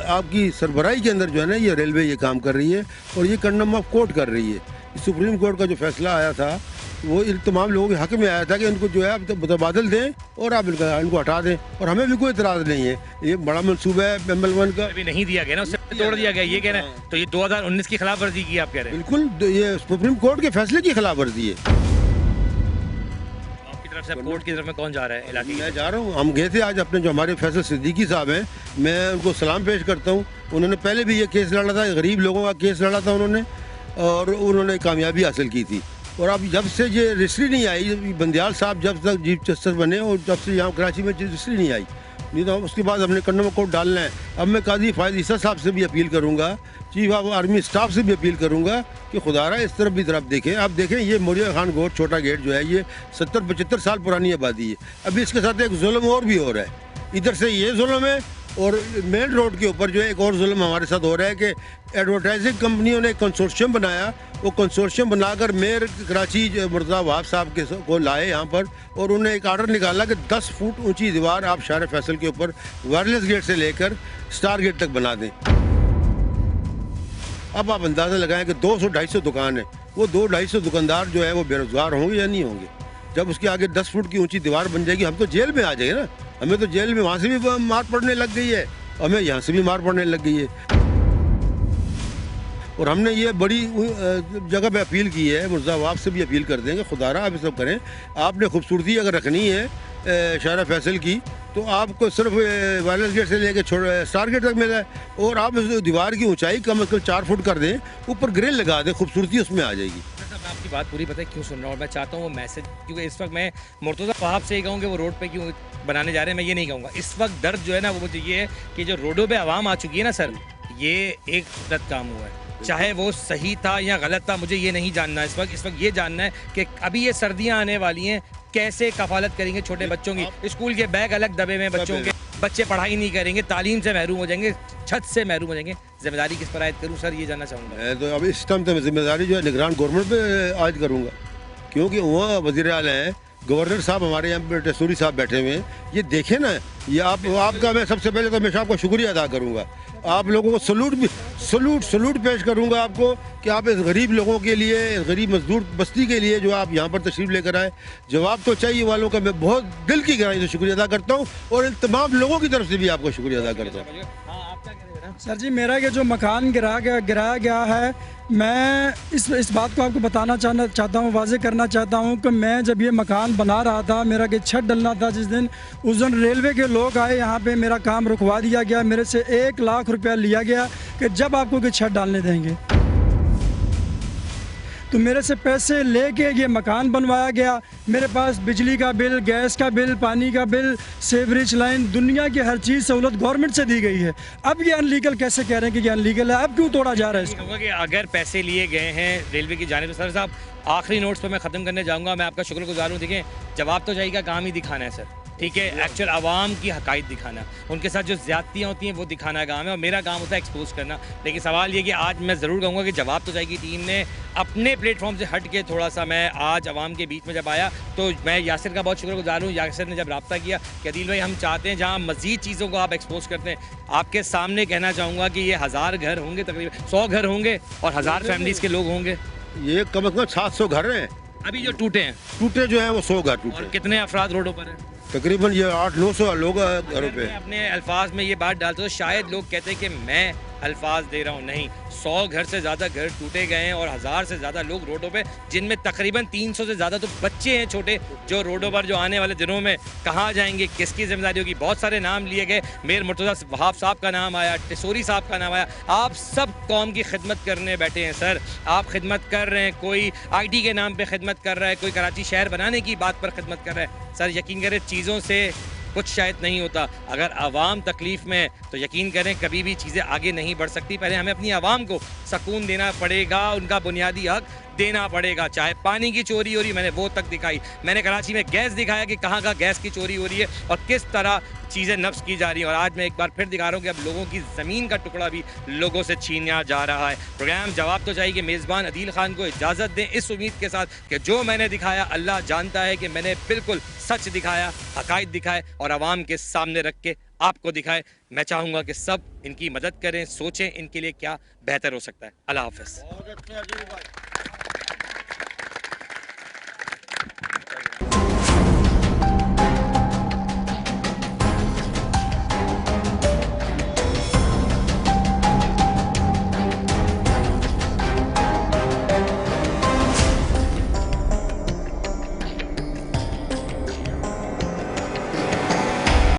आपकी सरबराही के अंदर जो है ना ये रेलवे ये काम कर रही है और ये कंडम ऑफ कोर्ट कर रही है। सुप्रीम कोर्ट का जो फैसला आया था वो इन तमाम लोगों के हक़ में आया था कि इनको जो है आप मुतबादल दें और आप इनको हटा दें, और हमें भी कोई इतराज़ नहीं है। ये बड़ा मनसूबा है ML1 का, अभी नहीं दिया गया ना, उससे तोड़ दिया गया, ये कह रहे हैं। तो ये 2019 की खिलाफ वर्जी की आप कह रहे हैं? बिल्कुल, ये सुप्रीम कोर्ट के फैसले की खिलाफ वर्जी है। तरफ से कोर्ट की तरफ में कौन जा रहा है इलाके? मैं जा रहा हूँ। हम गए थे आज अपने जो हमारे फैसल सिद्दीकी साहब हैं, मैं उनको सलाम पेश करता हूँ। उन्होंने पहले भी ये केस लड़ा था, गरीब लोगों का केस लड़ा था उन्होंने, और उन्होंने कामयाबी हासिल की थी। और अब जब से ये रजिस्ट्री नहीं आई, बंदियाल साहब जब तक चीफ जस्टिस बने और जब से यहाँ कराची में रजिस्ट्री नहीं आई, नहीं तो उसके बाद हमने कंडम कोर्ट डालना है। अब मैं काजी फायद ईसा साहब से भी अपील करूँगा, चीफ ऑफ आर्मी स्टाफ से भी अपील करूँगा कि खुदारा इस तरफ भी तरफ देखें। आप देखें ये मोरिया खान गोट छोटा गेट जो है ये 70-75 साल पुरानी आबादी है। अभी इसके साथ एक जुल्म और भी हो रहा है, इधर से ये जुल्म है और मेन रोड के ऊपर जो है एक और जुल्म हमारे साथ हो रहा है कि एडवर्टाइजिंग कंपनियों ने एक कंसोर्शियम बनाया। वो कंसोर्शियम बनाकर मेयर कराची मुर्तज़ा वहाब साहब के को लाए यहाँ पर, और उन्हें एक आर्डर निकाला कि 10 फुट ऊंची दीवार आप शहर फैसल के ऊपर वायरलेस गेट से लेकर स्टार गेट तक बना दें। अब आप अंदाज़ा लगाएं कि 200-250 दुकान है, वो 200-250 दुकानदार जो है वो बेरोजगार होंगे या नहीं होंगे? जब उसके आगे 10 फुट की ऊंची दीवार बन जाएगी, हम तो जेल में आ जाएंगे ना। हमें तो जेल में वहाँ से भी मार पड़ने लग गई है, हमें यहाँ से भी मार पड़ने लग गई है। और हमने ये बड़ी जगह पे अपील की है, मुर्तज़ा वहाब से भी अपील कर देंगे, खुदारा आप ये सब करें। आपने खूबसूरती अगर रखनी है शहर फैसल की तो आपको सिर्फ वायरलेस गेट से लेकर स्टार गेट तक मिला है, और आप उस दीवार की ऊंचाई कम से कम 4 फुट कर दें, ऊपर ग्रिल लगा दें, खूबसूरती उसमें आ जाएगी। मैं आपकी बात पूरी पता है क्यों सुन रहा हूँ, मैं चाहता हूँ वो मैसेज, क्योंकि इस वक्त मैं मुर्तज़ा वहाब से ही कहूँ कि वो रोड पे क्यों बनाने जा रहे हैं, मैं ये नहीं कहूँगा। इस वक्त दर्द जो है ना वो मुझे ये है कि जो रोडों पे आवाम आ चुकी है ना सर, ये एक गलत काम हुआ है, चाहे वो सही था या गलत था मुझे ये नहीं जानना। इस वक्त ये जानना है कि अभी ये सर्दियाँ आने वाली हैं, कैसे कफालत करेंगे छोटे बच्चों की? स्कूल के बैग अलग दबे में बच्चों के, बच्चे पढ़ाई नहीं करेंगे, तालीम से महरूम हो जाएंगे, छत से महरूम हो जाएंगे। जिम्मेदारी किस पर आयद करूँ सर, ये जानना चाहूँगा। मैं तो अब इस टाइम तो जिम्मेदारी जो है निगरान गवर्नमेंट पे आयद करूँगा, क्योंकि वहाँ वज़ीर आला हैं, गवर्नर साहब हमारे यहाँ पे टेसूरी साहब बैठे हुए हैं। ये देखें ना, ये आपका मैं सबसे पहले तो हमेशा आपको शुक्रिया अदा करूँगा। आप लोगों को सलूट पेश करूँगा आपको कि आप इस गरीब लोगों के लिए, इस गरीब मजदूर बस्ती के लिए जो आप यहाँ पर तशरीफ़ लेकर आए। जवाब तो चाहिए वालों का मैं बहुत दिल की गहराई से शुक्रिया अदा करता हूँ और इन तमाम लोगों की तरफ से भी आपको शुक्रिया अदा करता हूँ। सर जी, मेरा ये जो मकान गिराया गया है, मैं इस बात को आपको बताना चाहता हूँ, वाज़े करना चाहता हूँ कि मैं जब ये मकान बना रहा था, मेरा कि छत डलना था जिस दिन, उस दिन रेलवे के लोग आए यहाँ पे, मेरा काम रुकवा दिया गया। मेरे से 1 लाख रुपया लिया गया कि जब आपको कि छत डालने देंगे। तो मेरे से पैसे लेके ये मकान बनवाया गया। मेरे पास बिजली का बिल, गैस का बिल, पानी का बिल, सेवरेज लाइन, दुनिया की हर चीज़ सहूलत गवर्नमेंट से दी गई है। अब ये अनलीगल कैसे कह रहे हैं कि ये अनलीगल है? अब क्यों तोड़ा जा रहा है इसको? कि अगर पैसे लिए गए हैं रेलवे की जानिब से, सर साहब आखिरी नोट्स पर मैं ख़त्म करने जाऊँगा, मैं आपका शुक्रगुजार हूँ। देखिए, जवाब तो चाहिए, काम ही दिखाना है सर, ठीक है, एक्चुअल आवाम की हकायत दिखाना, उनके साथ जो ज़्यादतियाँ होती हैं वो दिखाना काम है, और मेरा काम होता है एक्सपोज करना। लेकिन सवाल ये कि आज मैं ज़रूर कहूँगा कि जवाब तो चाहिए टीम ने अपने प्लेटफॉर्म से हट के थोड़ा सा, मैं आज आवाम के बीच में जब आया तो मैं यासिर का बहुत शुक्रगुजार हूँ। यासिर ने जब रब्ता किया कि अदील भाई हम चाहते हैं जहाँ मज़ीद चीज़ों को आप एक्सपोज करते हैं, आपके सामने कहना चाहूँगा कि ये 1000 घर होंगे, तकरीबन 100 घर होंगे और 1000 फैमिलीज़ के लोग होंगे। ये कम से कम 700 घर हैं अभी जो टूटे जो हैं वो 100 घर टूटे। और कितने अफराद रोडों पर हैं? तकरीबन ये 800-900 लोग घरों पे। अपने अल्फाज में ये बात डालते हो, शायद लोग कहते हैं कि मैं अल्फाज दे रहा हूँ, नहीं, 100 घर से ज़्यादा घर टूटे गए हैं और 1000 से ज़्यादा लोग रोडों पे, जिनमें तकरीबन 300 से ज़्यादा तो बच्चे हैं छोटे, जो रोडों पर जो आने वाले दिनों में कहाँ जाएंगे, किसकी जिम्मेदारी होगी। बहुत सारे नाम लिए गए, मेयर मुर्तज़ा वहाब साहब का नाम आया, टेसूरी साहब का नाम आया। आप सब कौम की खिदमत करने बैठे हैं सर, आप खिदमत कर रहे हैं, कोई IT के नाम पर खिदमत कर रहा है, कोई कराची शहर बनाने की बात पर खिदमत कर रहा है। सर यकीन करें, चीज़ों से कुछ शायद नहीं होता। अगर आवाम तकलीफ़ में, तो यकीन करें कभी भी चीज़ें आगे नहीं बढ़ सकती। पहले हमें अपनी आवाम को सुकून देना पड़ेगा, उनका बुनियादी हक देना पड़ेगा। चाहे पानी की चोरी हो रही, मैंने वो तक दिखाई, मैंने कराची में गैस दिखाया कि कहाँ का गैस की चोरी हो रही है और किस तरह चीज़ें नफ्स की जा रही हैं। और आज मैं एक बार फिर दिखा रहा हूँ कि अब लोगों की ज़मीन का टुकड़ा भी लोगों से छीना जा रहा है। प्रोग्राम जवाब तो चाहिए कि मेज़बान अदील खान को इजाज़त दें इस उम्मीद के साथ कि जो मैंने दिखाया, अल्लाह जानता है कि मैंने बिल्कुल सच दिखाया, हक़ाइक़ दिखाए और आवाम के सामने रख के आपको दिखाए। मैं चाहूँगा कि सब इनकी मदद करें, सोचें इनके लिए क्या बेहतर हो सकता है। अल्लाह हाफ़िज़।